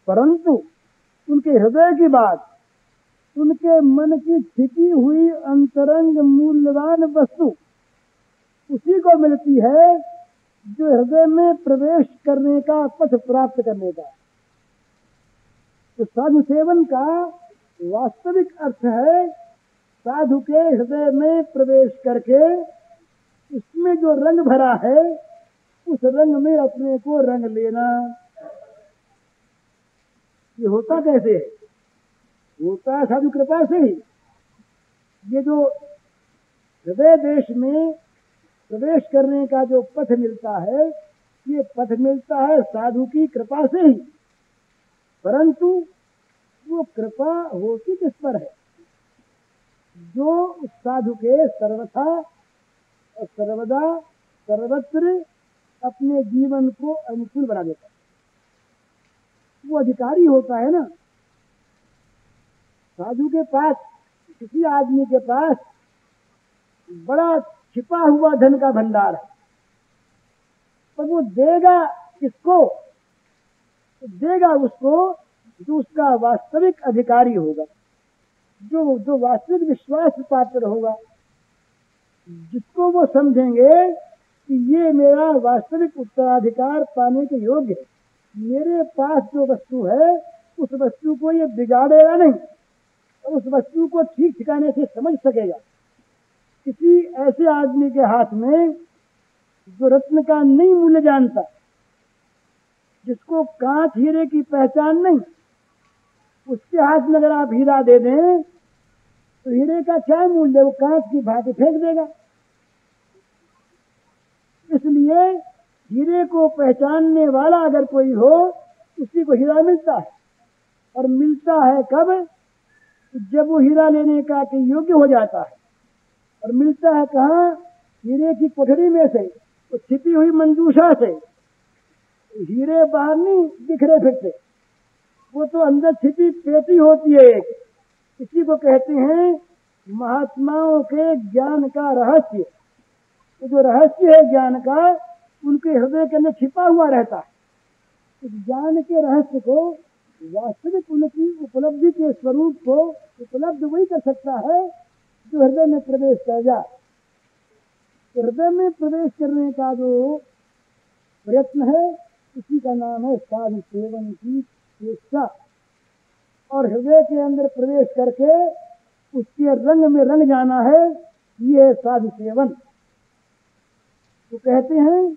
परंतु उनके हृदय की बात, उनके मन की छिपी हुई अंतरंग मूल्यवान वस्तु उसी को मिलती है जो हृदय में प्रवेश करने का पथ प्राप्त करने का। तो साधु सेवन का वास्तविक अर्थ है साधु के हृदय में प्रवेश करके उसमें जो रंग भरा है उस रंग में अपने को रंग लेना। ये होता कैसे है? होता है साधु कृपा से ही। ये जो हृदय देश में प्रवेश करने का जो पथ मिलता है, ये पथ मिलता है साधु की कृपा से ही। परंतु वो कृपा होती किस पर है? जो उस साधु के सर्वथा और सर्वदा सर्वत्र अपने जीवन को अनुकूल बना देता है, वो अधिकारी होता है ना। साधु के पास, किसी आदमी के पास बड़ा छिपा हुआ धन का भंडार है, पर वो देगा किसको? देगा उसको जो उसका वास्तविक अधिकारी होगा, जो वास्तविक विश्वास पात्र होगा, जिसको वो समझेंगे कि ये मेरा वास्तविक उत्तराधिकार पाने के योग्य है। मेरे पास जो वस्तु है उस वस्तु को ये बिगाड़ेगा नहीं और उस वस्तु को ठीक ठिकाने से समझ सकेगा। किसी ऐसे आदमी के हाथ में जो रत्न का नहीं मूल्य जानता, जिसको कांच हीरे की पहचान नहीं, उसके हाथ में अगर आप हीरा दे दें तो हीरे का क्या मूल्य, वो कांच की भांति फेंक देगा। इसलिए हीरे को पहचानने वाला अगर कोई हो उसी को हीरा मिलता है। और मिलता है कब? जब वो हीरा लेने का योग्य हो जाता है। और मिलता है कहाँ? हीरे की कोठरी में से, तो छिपी हुई मंजूषा से। हीरे बाहर नहीं बिखरे फिरते, वो तो अंदर छिपी पेटी होती है एक। इसी को कहते हैं महात्माओं के ज्ञान का रहस्य। तो जो रहस्य है ज्ञान का, उनके हृदय के अंदर छिपा हुआ रहता है। इस ज्ञान के रहस्य को, वास्तविक उनकी उपलब्धि के स्वरूप को उपलब्ध वही कर सकता है जो हृदय में प्रवेश कर जाए। हृदय में प्रवेश करने का जो प्रयत्न है इसी का नाम है साधु सेवन की चेष्टा। और हृदय के अंदर प्रवेश करके उसके रंग में रंग जाना है, ये है साधु सेवन। तो कहते हैं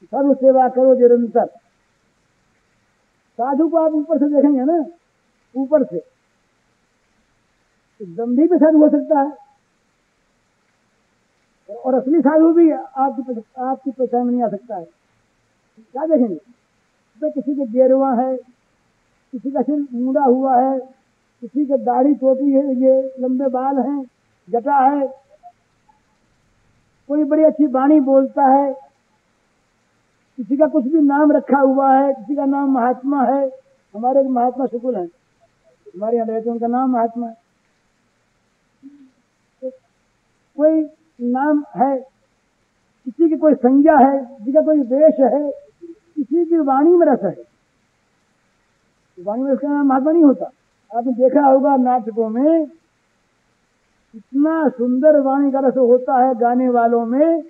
साधु सेवा करो निरंतर। साधु को आप ऊपर से देखेंगे ना, ऊपर से तो दंभी भी साधु हो सकता है और असली साधु भी आपकी पहचान में नहीं आ सकता है। क्या देखेंगे? तो किसी के गेरुआ है, किसी का सिर मुड़ा हुआ है, किसी के दाढ़ी टोपी है, ये लंबे बाल हैं, जटा है, कोई बड़ी अच्छी वाणी बोलता है, किसी का कुछ भी नाम रखा हुआ है, किसी का नाम महात्मा है। हमारे महात्मा शुक्ल हैं, हमारे यहाँ रहते, उनका नाम महात्मा है। तो कोई नाम है, किसी की कोई संज्ञा है, किसी का कोई वेश है, किसी की वाणी में रस है। वाणी में उसका नाम महात्मा नहीं होता। आपने देखा होगा नाटकों में इतना सुंदर वाणी का रस होता है गाने वालों में,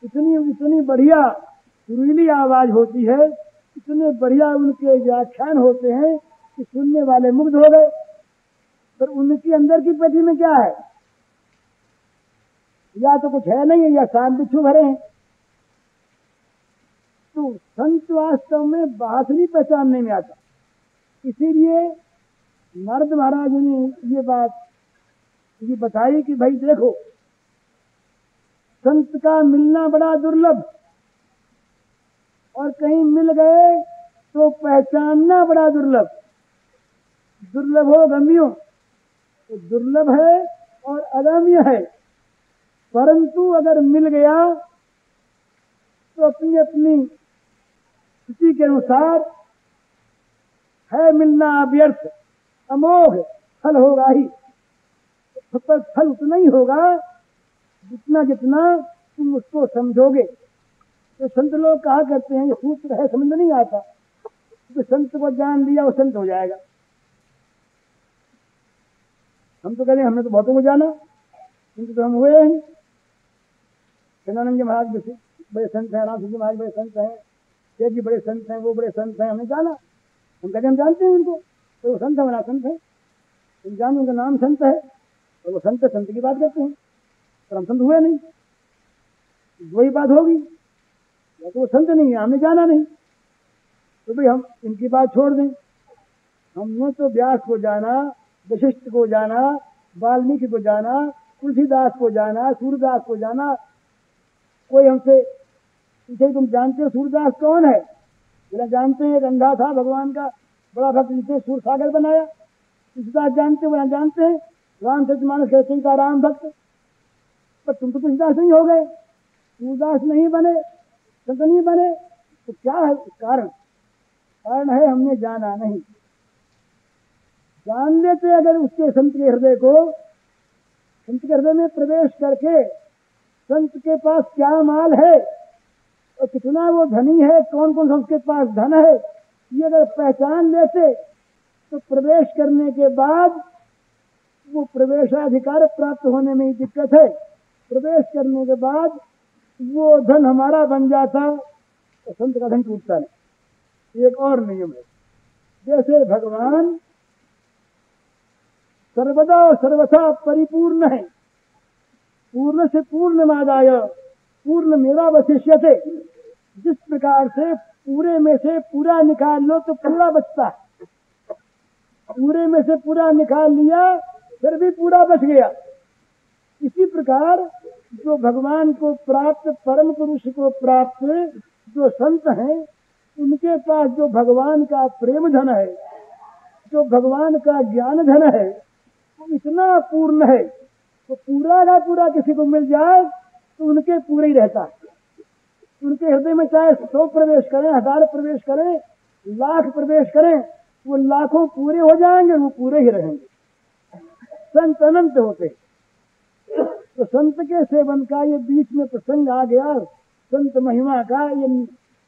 इतनी बढ़िया सुरीली आवाज होती है, इतने बढ़िया उनके व्याख्यान होते हैं कि सुनने वाले मुग्ध हो गए। पर उनकी अंदर की पेटी में क्या है? या तो कुछ है नहीं, या शांत बिच्छू भरे हैं। तो संत वास्तव में बात नहीं पहचानने में आता। इसीलिए नारद महाराज ने ये बात ये बताई कि भाई देखो, संत का मिलना बड़ा दुर्लभ, और कहीं मिल गए तो पहचानना बड़ा दुर्लभ। दुर्लभो गम्यो, तो दुर्लभ है और अगम्य है, परंतु अगर मिल गया तो अपनी अपनी स्थिति के अनुसार है मिलना व्यर्थ, अमोघ फल होगा ही। पर फल उतना ही होगा जितना जितना तुम उसको समझोगे। तो संत लोग कहा करते हैं, ये सूत्र है समझ में नहीं आता, तो संत को जान लिया वो संत हो जाएगा। हम तो कहते हैं हमने तो बहुतों को जाना, किंतु तो हम हुए हैं। चन्नानंद जी महाराज बड़े संत हैं, राम जी महाराज बड़े संत हैं, शेख जी बड़े संत हैं, वो बड़े संत हैं, हमने जाना। हम कहते हम जानते हैं उनको, तो वो संत है, बड़ा संत है, हम जानते उनका नाम संत है, और वो संत संत की बात करते हैं, पर हम संत हुए नहीं। वही बात होगी, या तो वो संत नहीं है, हमने जाना नहीं, तो भाई हम इनकी बात छोड़ दें। हमने तो व्यास को जाना, वशिष्ठ को जाना, वाल्मीकि को जाना, तुलसीदास को जाना, सूरदास को जाना। कोई हमसे पूछे तुम जानते हो सूरदास कौन है? बोला जानते हैं, अंधा था, भगवान का बड़ा भक्त, जिसे सूर सागर बनाया। तुलसीदास जानते? बोला जानते हैं, रामचरितमानस कहते का राम भक्त। पर तुम तो तुलसीदास नहीं हो गए, सूरदास नहीं बने, संत नहीं बने, तो क्या है कारण? कारण है हमने जाना नहीं। जान लेते अगर उसके संत के हृदय को, संत के हृदय में प्रवेश करके संत के पास क्या माल है और कितना वो धनी है, कौन कौन सा उसके पास धन है, ये अगर पहचान लेते तो प्रवेश करने के बाद वो प्रवेशाधिकार प्राप्त होने में ही दिक्कत है। प्रवेश करने के बाद वो धन हमारा बन जाता तो संत का धन टूटता नहीं। एक और नियम है, जैसे भगवान सर्वदा और सर्वथा परिपूर्ण है, पूर्ण से पूर्णमादाय पूर्णमेवावशिष्यते, जिस प्रकार से पूरे में से पूरा निकाल लो तो पूरा बचता है, पूरे में से पूरा निकाल लिया फिर भी पूरा बच गया। इसी प्रकार जो भगवान को प्राप्त, परम पुरुष को प्राप्त जो संत हैं, उनके पास जो भगवान का प्रेम धन है, जो भगवान का ज्ञान धन है, वो इतना पूर्ण है, तो पूरा का पूरा किसी को मिल जाए तो उनके पूरे ही रहता है। उनके हृदय में चाहे 100 प्रवेश करें, 1000 प्रवेश करें, लाख प्रवेश करें, वो लाखों पूरे हो जाएंगे, वो पूरे ही रहेंगे। संत अनंत होते। तो संत के सेवन का ये बीच में प्रसंग आ गया, संत महिमा का, ये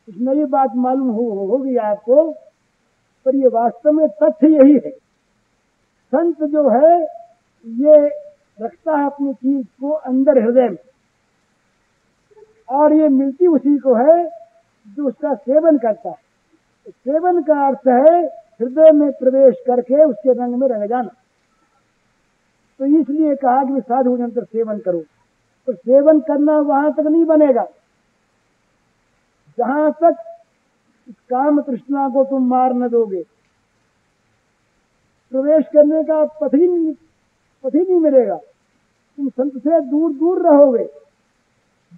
कुछ नई बात मालूम होगी आपको, पर ये वास्तव में तथ्य यही है। संत जो है ये रखता है अपनी चीज को अंदर हृदय में, और ये मिलती उसी को है जो उसका सेवन करता है। तो सेवन का अर्थ है हृदय में प्रवेश करके उसके रंग में रंग जाना। तो इसलिए कहा कि साधु निरंतर सेवन करो। तो सेवन करना वहां तक नहीं बनेगा जहां तक काम तृष्णा को तुम मार न दोगे। प्रवेश करने का पथ ही नहीं मिलेगा, तुम संत से दूर दूर रहोगे।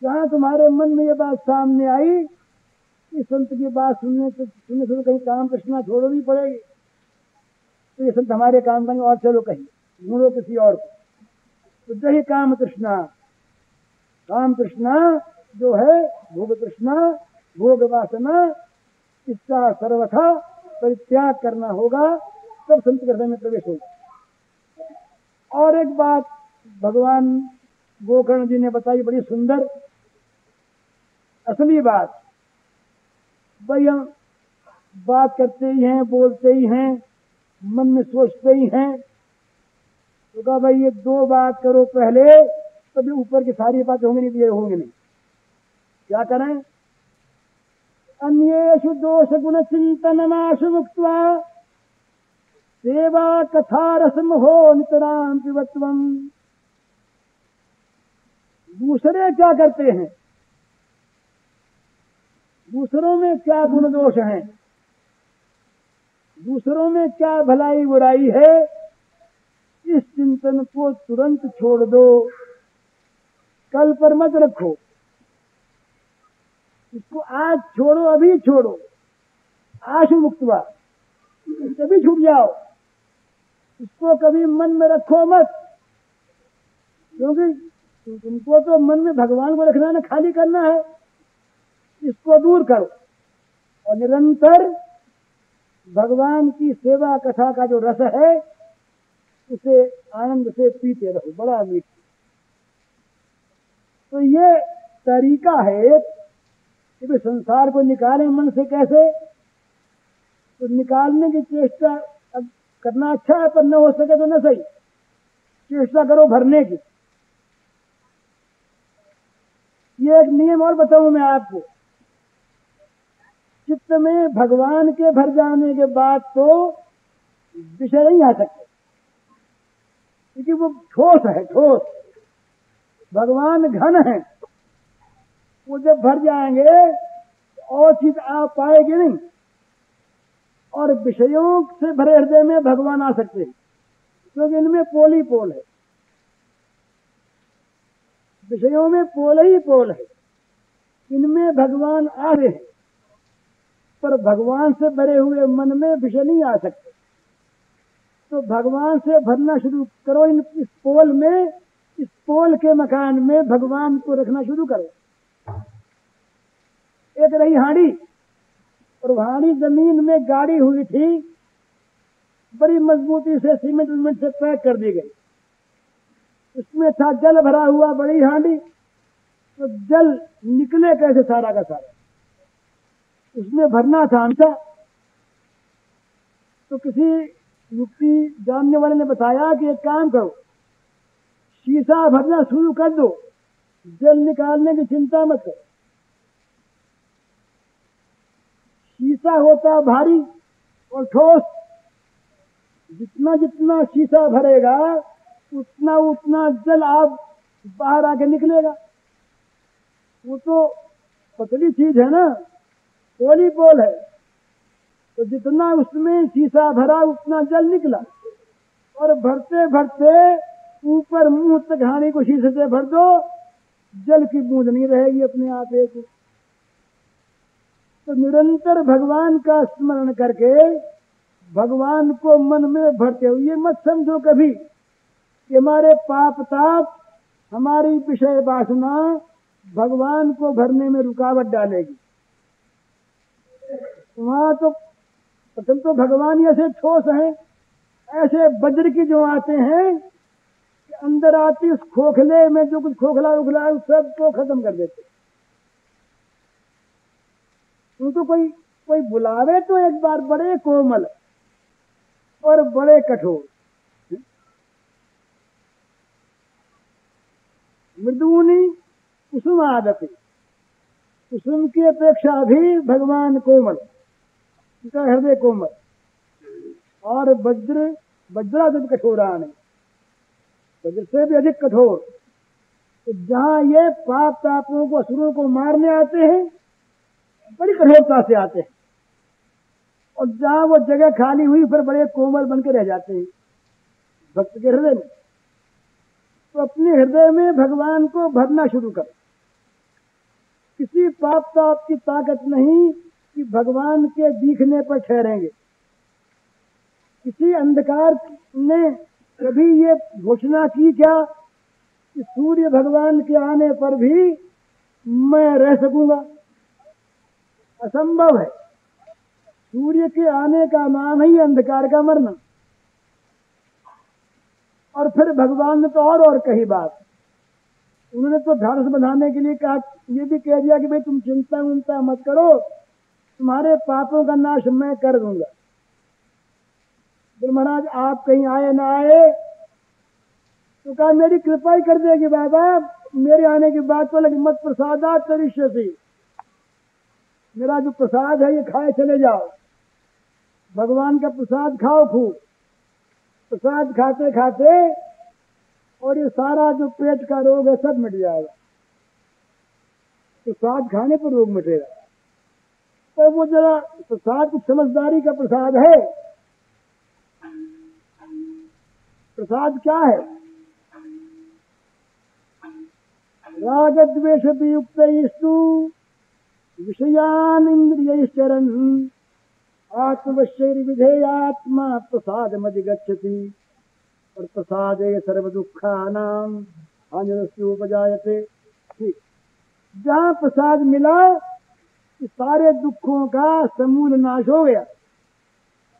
जहां तुम्हारे मन में ये बात सामने आई कि संत की बात सुनने से कहीं काम तृष्णा छोड़नी पड़ेगी, तो ये संत हमारे काम का नहीं, और चलो कहीं ढूंढो किसी और को। तो जही काम तृष्णा जो है भोग तृष्णा, भोग वासना, इसका सर्वथा परित्याग करना होगा, तब संत के हृदय में प्रवेश होगा। और एक बात भगवान गोकर्ण जी ने बताई, बड़ी सुंदर असली बात। भाई हम बात करते ही हैं, बोलते ही हैं, मन में सोचते ही हैं, तो कहा भाई ये 2 बात करो पहले, तभी ऊपर की सारी बातें होंगी, नहीं तो होंगी नहीं। क्या करें? अन्येषु दोष गुण चिंतनमाशु मुक्त्वा सेवा कथा रसमहो नितराम पिबत्वम। दूसरे क्या करते हैं, दूसरों में क्या गुण दोष हैं, दूसरों में क्या भलाई बुराई है, इस चिंतन को तुरंत छोड़ दो, कल पर मत रखो। इसको आज छोड़ो, अभी छोड़ो, आशु मुक्तवा, कभी छूट जाओ। इसको कभी मन में रखो मत, क्योंकि तुमको तो मन में भगवान को रखना है, खाली करना है। इसको दूर करो और निरंतर भगवान की सेवा कथा का जो रस है उसे आनंद से पीते रहो, बड़ा मीठ। तो ये तरीका है कि भाई संसार को निकालें मन से कैसे। तो निकालने की चेष्टा करना अच्छा है, पर न हो सके तो न सही, चेष्टा करो भरने की। ये एक नियम और बताऊं मैं आपको, चित्त में भगवान के भर जाने के बाद तो विषय नहीं आ सकते, क्योंकि वो ठोस है, ठोस। भगवान घन है, वो जब भर जाएंगे तो और चीज आप पाएंगे नहीं। और विषयों से भरे हृदय में भगवान आ सकते हैं, क्योंकि इनमें पोल ही पोल है, विषयों में पोल ही पोल है, इनमें भगवान आ रहे हैं। पर भगवान से भरे हुए मन में विषय नहीं आ सकते। तो भगवान से भरना शुरू करो, इस पोल में, इस पोल के मकान में भगवान को रखना शुरू करो। एक रही हांडी, और हांडी जमीन में गाड़ी हुई थी, बड़ी मजबूती से सीमेंट से पैक कर दी गई। उसमें था जल भरा हुआ, बड़ी हांडी। तो जल निकले कैसे सारा का सारा, उसमें भरना था हमसा। तो किसी युक्ति जानने वाले ने बताया कि एक काम करो, शीशा भरना शुरू कर दो, जल निकालने की चिंता मत करो। शीशा होता भारी और ठोस, जितना जितना शीशा भरेगा उतना उतना जल आप बाहर आके निकलेगा। वो तो पतली चीज है ना, पोली पोल है, तो जितना उसमें शीशा भरा उतना जल निकला। और भरते भरते ऊपर मुंह तक हांडी को शीशे से भर दो, जल की बूंद नहीं रहेगी अपने आप एक। तो निरंतर भगवान का स्मरण करके भगवान को मन में भरते हुए, ये मत समझो कभी कि हमारे पाप ताप, हमारी विषय वासना भगवान को भरने में रुकावट डालेगी। वहां तो प्रथम तो भगवान ऐसे ठोस हैं, ऐसे वज्र की जो आते हैं कि अंदर आती उस खोखले में जो कुछ खोखला उखला है उस सबको खत्म कर देते। तो कोई कोई बुलावे तो एक बार, बड़े कोमल और बड़े कठोर, मृदुनी कुसुम आदति, कुसुम की अपेक्षा भी भगवान कोमल, उनका हृदय कोमल। और वज्रा से भी कठोरान है, वज्र से भी अधिक कठोर। तो जहां ये पाप तापों को, असुरों को मारने आते हैं, बड़ी कठोरता से आते हैं, और जहां वो जगह खाली हुई फिर बड़े कोमल बन के रह जाते हैं भक्त के हृदय में। तो अपने हृदय में भगवान को भरना शुरू कर। किसी पाप ताप की ताकत नहीं कि भगवान के दिखने पर ठहरेंगे। किसी अंधकार ने कभी ये घोषणा की क्या कि सूर्य भगवान के आने पर भी मैं रह सकूंगा? असंभव है। सूर्य के आने का नाम ही अंधकार का मरना। और फिर भगवान ने तो और कही बात, उन्होंने तो ढाढ़स बंधाने के लिए कहा, ये भी कह दिया कि भाई तुम चिंता उनता मत करो, तुम्हारे पापों का नाश मैं कर दूंगा। बोले महाराज आप कहीं आए ना आए, तो कहा मेरी कृपा ही कर देगी बाबा, मेरे आने की बात तो, लेकिन मत प्रसादात तरिष्यसि, मेरा जो प्रसाद है ये खाए चले जाओ। भगवान का प्रसाद खाओ खूब। प्रसाद खाते खाते और ये सारा जो पेट का रोग है सब मिट जाएगा। प्रसाद खाने पर रोग मिटेगा। तो वो जरा प्रसाद कुछ समझदारी का प्रसाद है, प्रसाद क्या है? राग द्वेष वियुक्तैस्तु विषयान इंद्रियैश्चरन् आत्मवश्यैर्विधेयात्मा प्रसादमधिगच्छति। और प्रसादे सर्व दुःखानां हानिरस्योपजायते। ठीक, जहाँ प्रसाद मिला सारे दुखों का समूल नाश हो गया।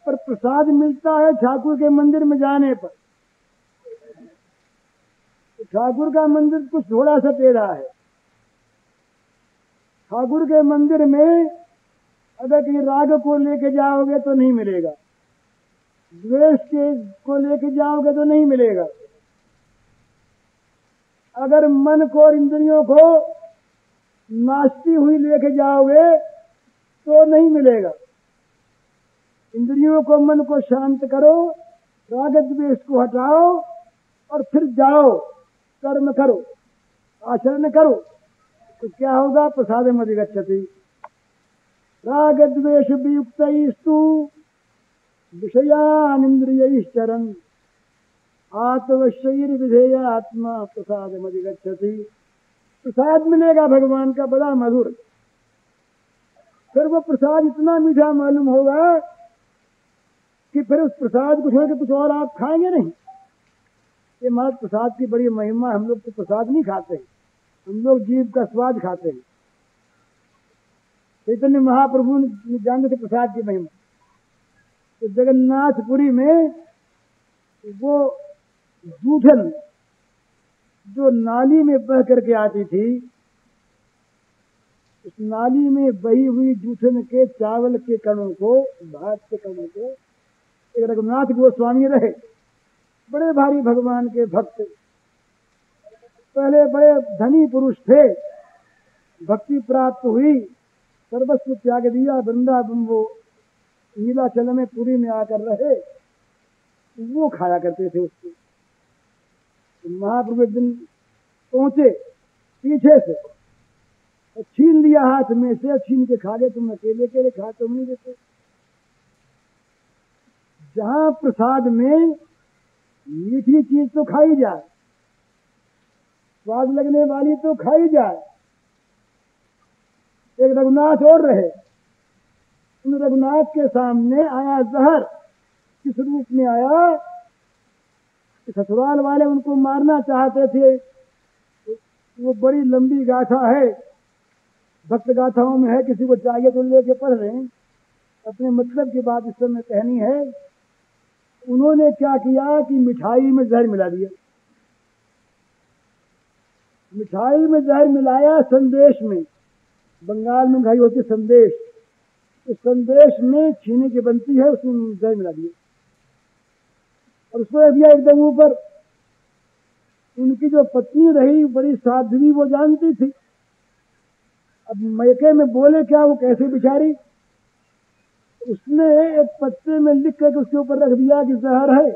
पर प्रसाद मिलता है ठाकुर के मंदिर में जाने पर। ठाकुर का मंदिर कुछ थोड़ा सा टेढ़ा है। ठाकुर के मंदिर में अगर कहीं राग को लेके जाओगे तो नहीं मिलेगा, द्वेष के को लेके जाओगे तो नहीं मिलेगा, अगर मन को और इंद्रियों को नाचती हुई लेके जाओगे तो नहीं मिलेगा। इंद्रियों को मन को शांत करो, राग द्वेष को हटाओ और फिर जाओ, कर्म करो, आचरण करो, तो क्या होगा? प्रसादमधिगच्छति। राग द्वेष वियुक्तैस्तु विषयान इंद्रियैश्चरन् आत्मवश्यैर्विधेयात्मा प्रसादमधिगच्छति। प्रसाद मिलेगा भगवान का बड़ा मधुर। फिर वो प्रसाद इतना मीठा मालूम होगा कि फिर उस प्रसाद को छोड़ के कुछ और आप खाएंगे नहीं। ये महाराज प्रसाद की बड़ी महिमा। हम लोग तो प्रसाद नहीं खाते हैं, हम लोग जीव का स्वाद खाते हैं। चैतन्य महाप्रभु जानते थे प्रसाद की महिमा। तो जगन्नाथपुरी में वो जूठन जो नाली में बह करके आती थी, उस नाली में बही हुई जूठन के चावल के कणों को, भात के कणों को, एक रघुनाथ गोस्वामी रहे, बड़े भारी भगवान के भक्त, पहले बड़े धनी पुरुष थे, भक्ति प्राप्त हुई, सर्वस्व त्याग दिया, वृंदावन वो नीलाचल में पुरी में आकर रहे, वो खाया करते थे उसको। तो महाप्रभु एक दिन पहुंचे पीछे से और छीन लिया हाथ में से, छीन के खा गए। तुम अकेले अकेले खा तुम नहीं देते। जहां प्रसाद में मीठी चीज तो खाई जाए, स्वाद लगने वाली तो खाई जाए। एक रघुनाथ और रहे, उन रघुनाथ के सामने आया जहर। किस रूप में आया? ससुराल वाले उनको मारना चाहते थे। वो बड़ी लंबी गाथा है, भक्त गाथाओं में है, किसी को चाहिए तो लेके पढ़ रहे हैं। अपने मतलब की बात इस समय कहनी है। उन्होंने क्या किया कि मिठाई में जहर मिला दिया। मिठाई में जहर मिलाया संदेश में। बंगाल में मिठाई होती संदेश, उस संदेश में चीनी की बनती है, उसमें जहर मिला दिया और उसको दिया एकदम ऊपर। उनकी जो पत्नी रही बड़ी साध्वी, वो जानती थी। अब मैके में बोले क्या, वो कैसे बिचारी, उसने एक पत्ते में लिख करके उसके ऊपर रख दिया कि जहर है।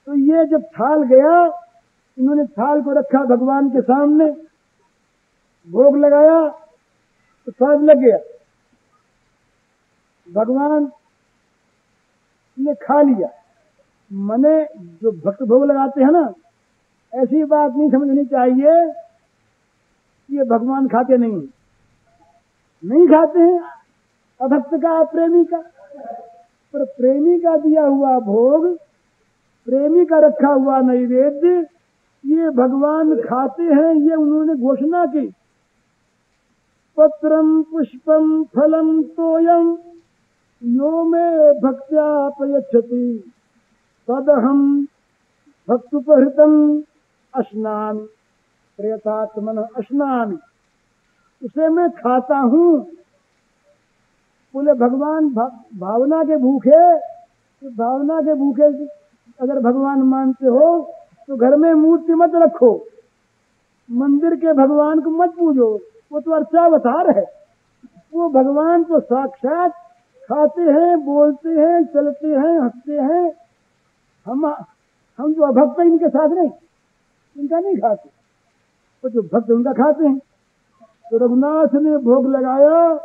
तो ये जब थाल गया, इन्होंने थाल को रखा भगवान के सामने, भोग लगाया तो स्वाद लग गया। भगवान ने खा लिया। मने जो भक्त भोग लगाते हैं ना, ऐसी बात नहीं समझनी चाहिए कि ये भगवान खाते नहीं, नहीं खाते हैं। अभक्त का, अप्रेमी का, पर प्रेमी का दिया हुआ भोग, प्रेमी का रखा हुआ नैवेद्य, ये भगवान खाते हैं। ये उन्होंने घोषणा की। पत्रम पुष्पम फलम तोयम यो में भक्त्या प्रयच्छति तदहम भक्तुपहृतम अश्नामि प्रयतात्मन अश्नामि। उसे मैं खाता हूँ। बोले भगवान भावना के भूखे, तो भावना के भूखे अगर भगवान मानते हो तो घर में मूर्ति मत रखो, मंदिर के भगवान को मत पूजो, वो तो अर्चावतार है। वो भगवान तो साक्षात खाते हैं, बोलते हैं, चलते हैं, हंसते हैं। हम जो अभक्त हैं इनके साथ नहीं, इनका नहीं खाते, तो जो भक्त उनका खाते हैं। तो रघुनाथ ने भोग लगाया,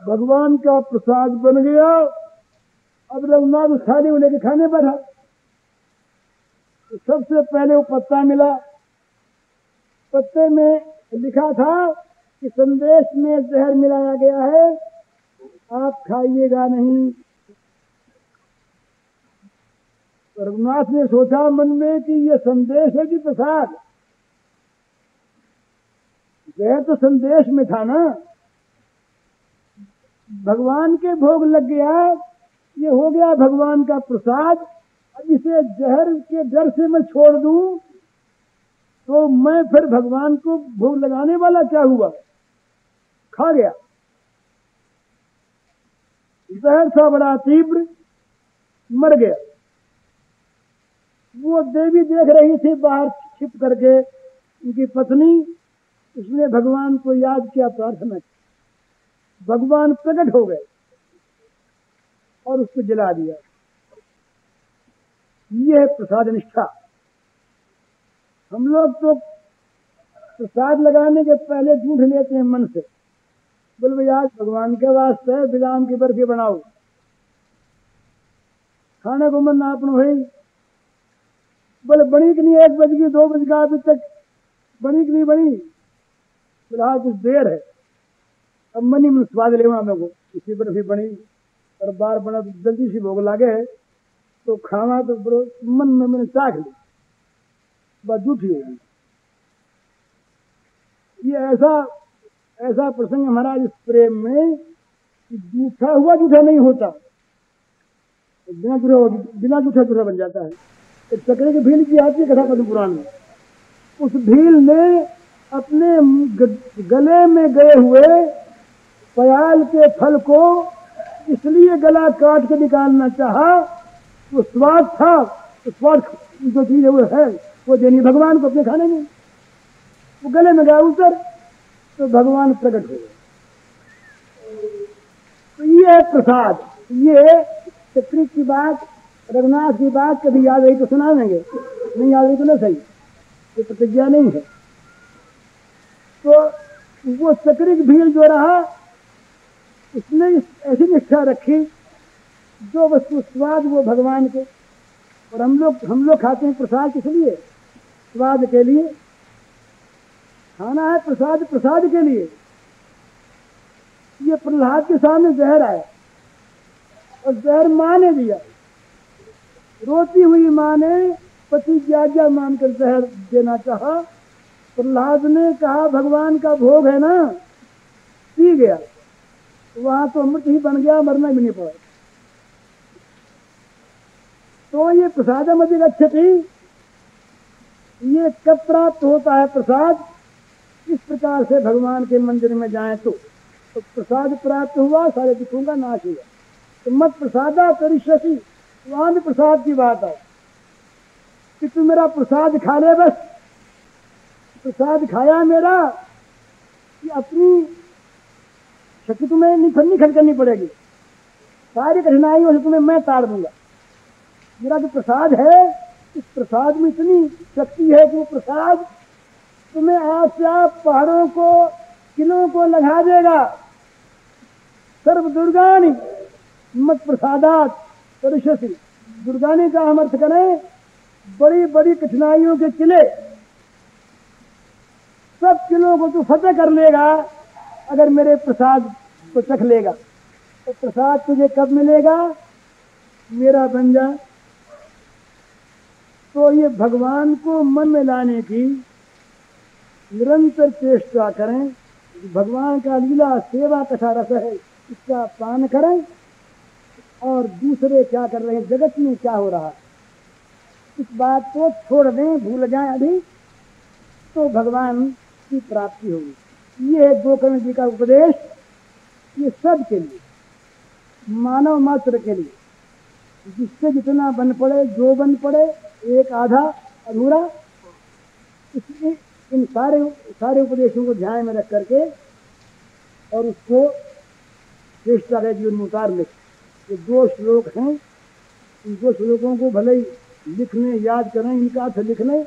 भगवान का प्रसाद बन गया। अब रघुनाथ उस थाली को लेके खाने बैठा, तो सबसे पहले वो पत्ता मिला। पत्ते में लिखा था कि संदेश में जहर मिलाया गया है, आप खाइएगा नहीं। रघुनाथ ने सोचा मन में कि ये संदेश है कि प्रसाद? जहर तो संदेश में था ना, भगवान के भोग लग गया, ये हो गया भगवान का प्रसाद। अब इसे जहर के डर से मैं छोड़ दूं तो मैं फिर भगवान को भोग लगाने वाला क्या हुआ? खा गया। जहर था बड़ा तीव्र, मर गया। वो देवी देख रही थी बाहर छिप करके, उनकी पत्नी, उसने भगवान को याद किया, प्रार्थना की। भगवान प्रकट हो गए और उसको जला दिया। ये है प्रसाद निष्ठा। हम लोग तो प्रसाद लगाने के पहले झूठ लेते हैं मन से, बोले भाई आज भगवान के वास्ते बिलाम की बर्फी बनाओ, खाने को मन आपन हुई। बोले बनी कि नहीं, 1 बज गई 2 बज गया, अभी तक बनी कि नहीं बनी? फिलहाल कुछ देर है, अब मनी में स्वाद लेवा मेरे को, इसी बर्फी बनी और बार बना तो जल्दी सी भोग लागे है, तो खाना तो बड़ो मन में मैंने चाख ली, बस झूठी होगी। ये ऐसा प्रसंग हमारा इस प्रेम में कि झूठा हुआ झूठा नहीं होता, बिना झूठा बन जाता है। एक चक्रे की भील की आती है कथा पद्म पुराण में, उस भील ने अपने गले में गए हुए पयाल के फल को इसलिए गला काट के निकालना चाहा, वो स्वाद था, तो स्वाद जो चीज है वो है, वो देनी भगवान को अपने खाने में। वो गले में गया उतर तो भगवान प्रकट हो गए। तो ये है प्रसाद। ये चक्री की बात, रघुनाथ की बात कभी याद आई तो सुना देंगे, नहीं याद आई तो न सही, ये प्रतिज्ञा नहीं है। तो वो चक्रिक भील जो रहा, उसने ऐसी निष्ठा रखी जो वस्तु स्वाद वो भगवान के। और हम लोग खाते हैं प्रसाद किस लिए? स्वाद के लिए। खाना है प्रसाद के लिए। ये प्रहलाद के सामने जहर आया और जहर माँ ने दिया। रोती हुई माँ ने पति की आज्ञा मानकर जहर देना चाहा। प्रहलाद ने कहा भगवान का भोग है ना, पी गया, वहां तो अमृत ही बन गया, मरना भी नहीं पड़ा। तो ये प्रसाद मध्य गच्छति, ये कब प्राप्त होता है प्रसाद? इस प्रकार से भगवान के मंदिर में जाए तो प्रसाद प्राप्त हुआ, सारे दुखों का नाश हुआ। तो मत प्रसादा करिष्यसि, वहां भी प्रसाद की बात है कि तू मेरा प्रसाद खा ले, बस प्रसाद खाया मेरा, कि अपनी शक्ति तुम्हें नहीं खर्च करनी पड़ेगी, सारी कठिनाइयों से तुम्हें मैं तार दूंगा। मेरा जो प्रसाद है, इस प्रसाद में इतनी शक्ति है कि वो प्रसाद तुम्हें आप से आप पहाड़ों को, किलों को लगा देगा। सर्व दुर्गानी मत प्रसादात करिष्यसि, दुर्गानी का हम अर्थ करें बड़ी बड़ी कठिनाइयों के किले, सब किलों को तू फतेह कर लेगा अगर मेरे प्रसाद को चख लेगा। तो प्रसाद तुझे कब मिलेगा? मेरा बन जा। तो ये भगवान को मन में लाने की निरंतर चेष्टा करें। भगवान का लीला सेवा कथा रस है, इसका पान करें। और दूसरे क्या कर रहे हैं, जगत में क्या हो रहा है, इस बात को छोड़ दें, भूल जाएं अभी, तो भगवान की प्राप्ति होगी। ये है गोकर्ण जी का उपदेश। ये सब के लिए, मानव मात्र के लिए, जिससे जितना बन पड़े, जो बन पड़े, एक आधा अधूरा, इसलिए इन सारे उपदेशों को ध्यान में रख करके और उसको चेष्टा के जीवन में उतार ले। ये 2 श्लोक हैं, इन 2 श्लोकों को भले ही लिख लें, याद करें, इनका अर्थ लिख लें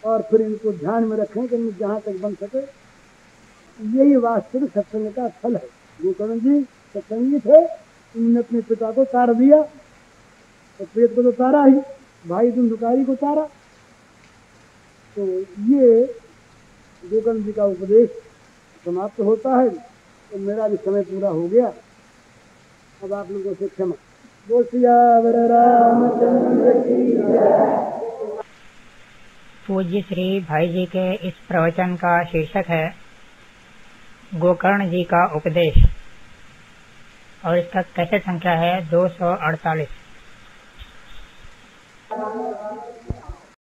और फिर इनको ध्यान में रखें कि जहाँ तक बन सके। यही वास्तविक सत्संग का फल है। गोकर्ण जी सत्संगी थे, तुमने अपने पिता को तार दिया, तो पेट को तो तारा ही, भाई तुम दुकारी को तारा। तो ये गोकर्ण जी का उपदेश समाप्त होता है। तो मेरा भी समय पूरा हो गया, अब आप लोगों से क्षमा। बोल सियावर रामचंद्र की जय। पूज्य श्री भाई जी के इस प्रवचन का शीर्षक है गोकर्ण जी का उपदेश, और इसका कैसेट संख्या है 248।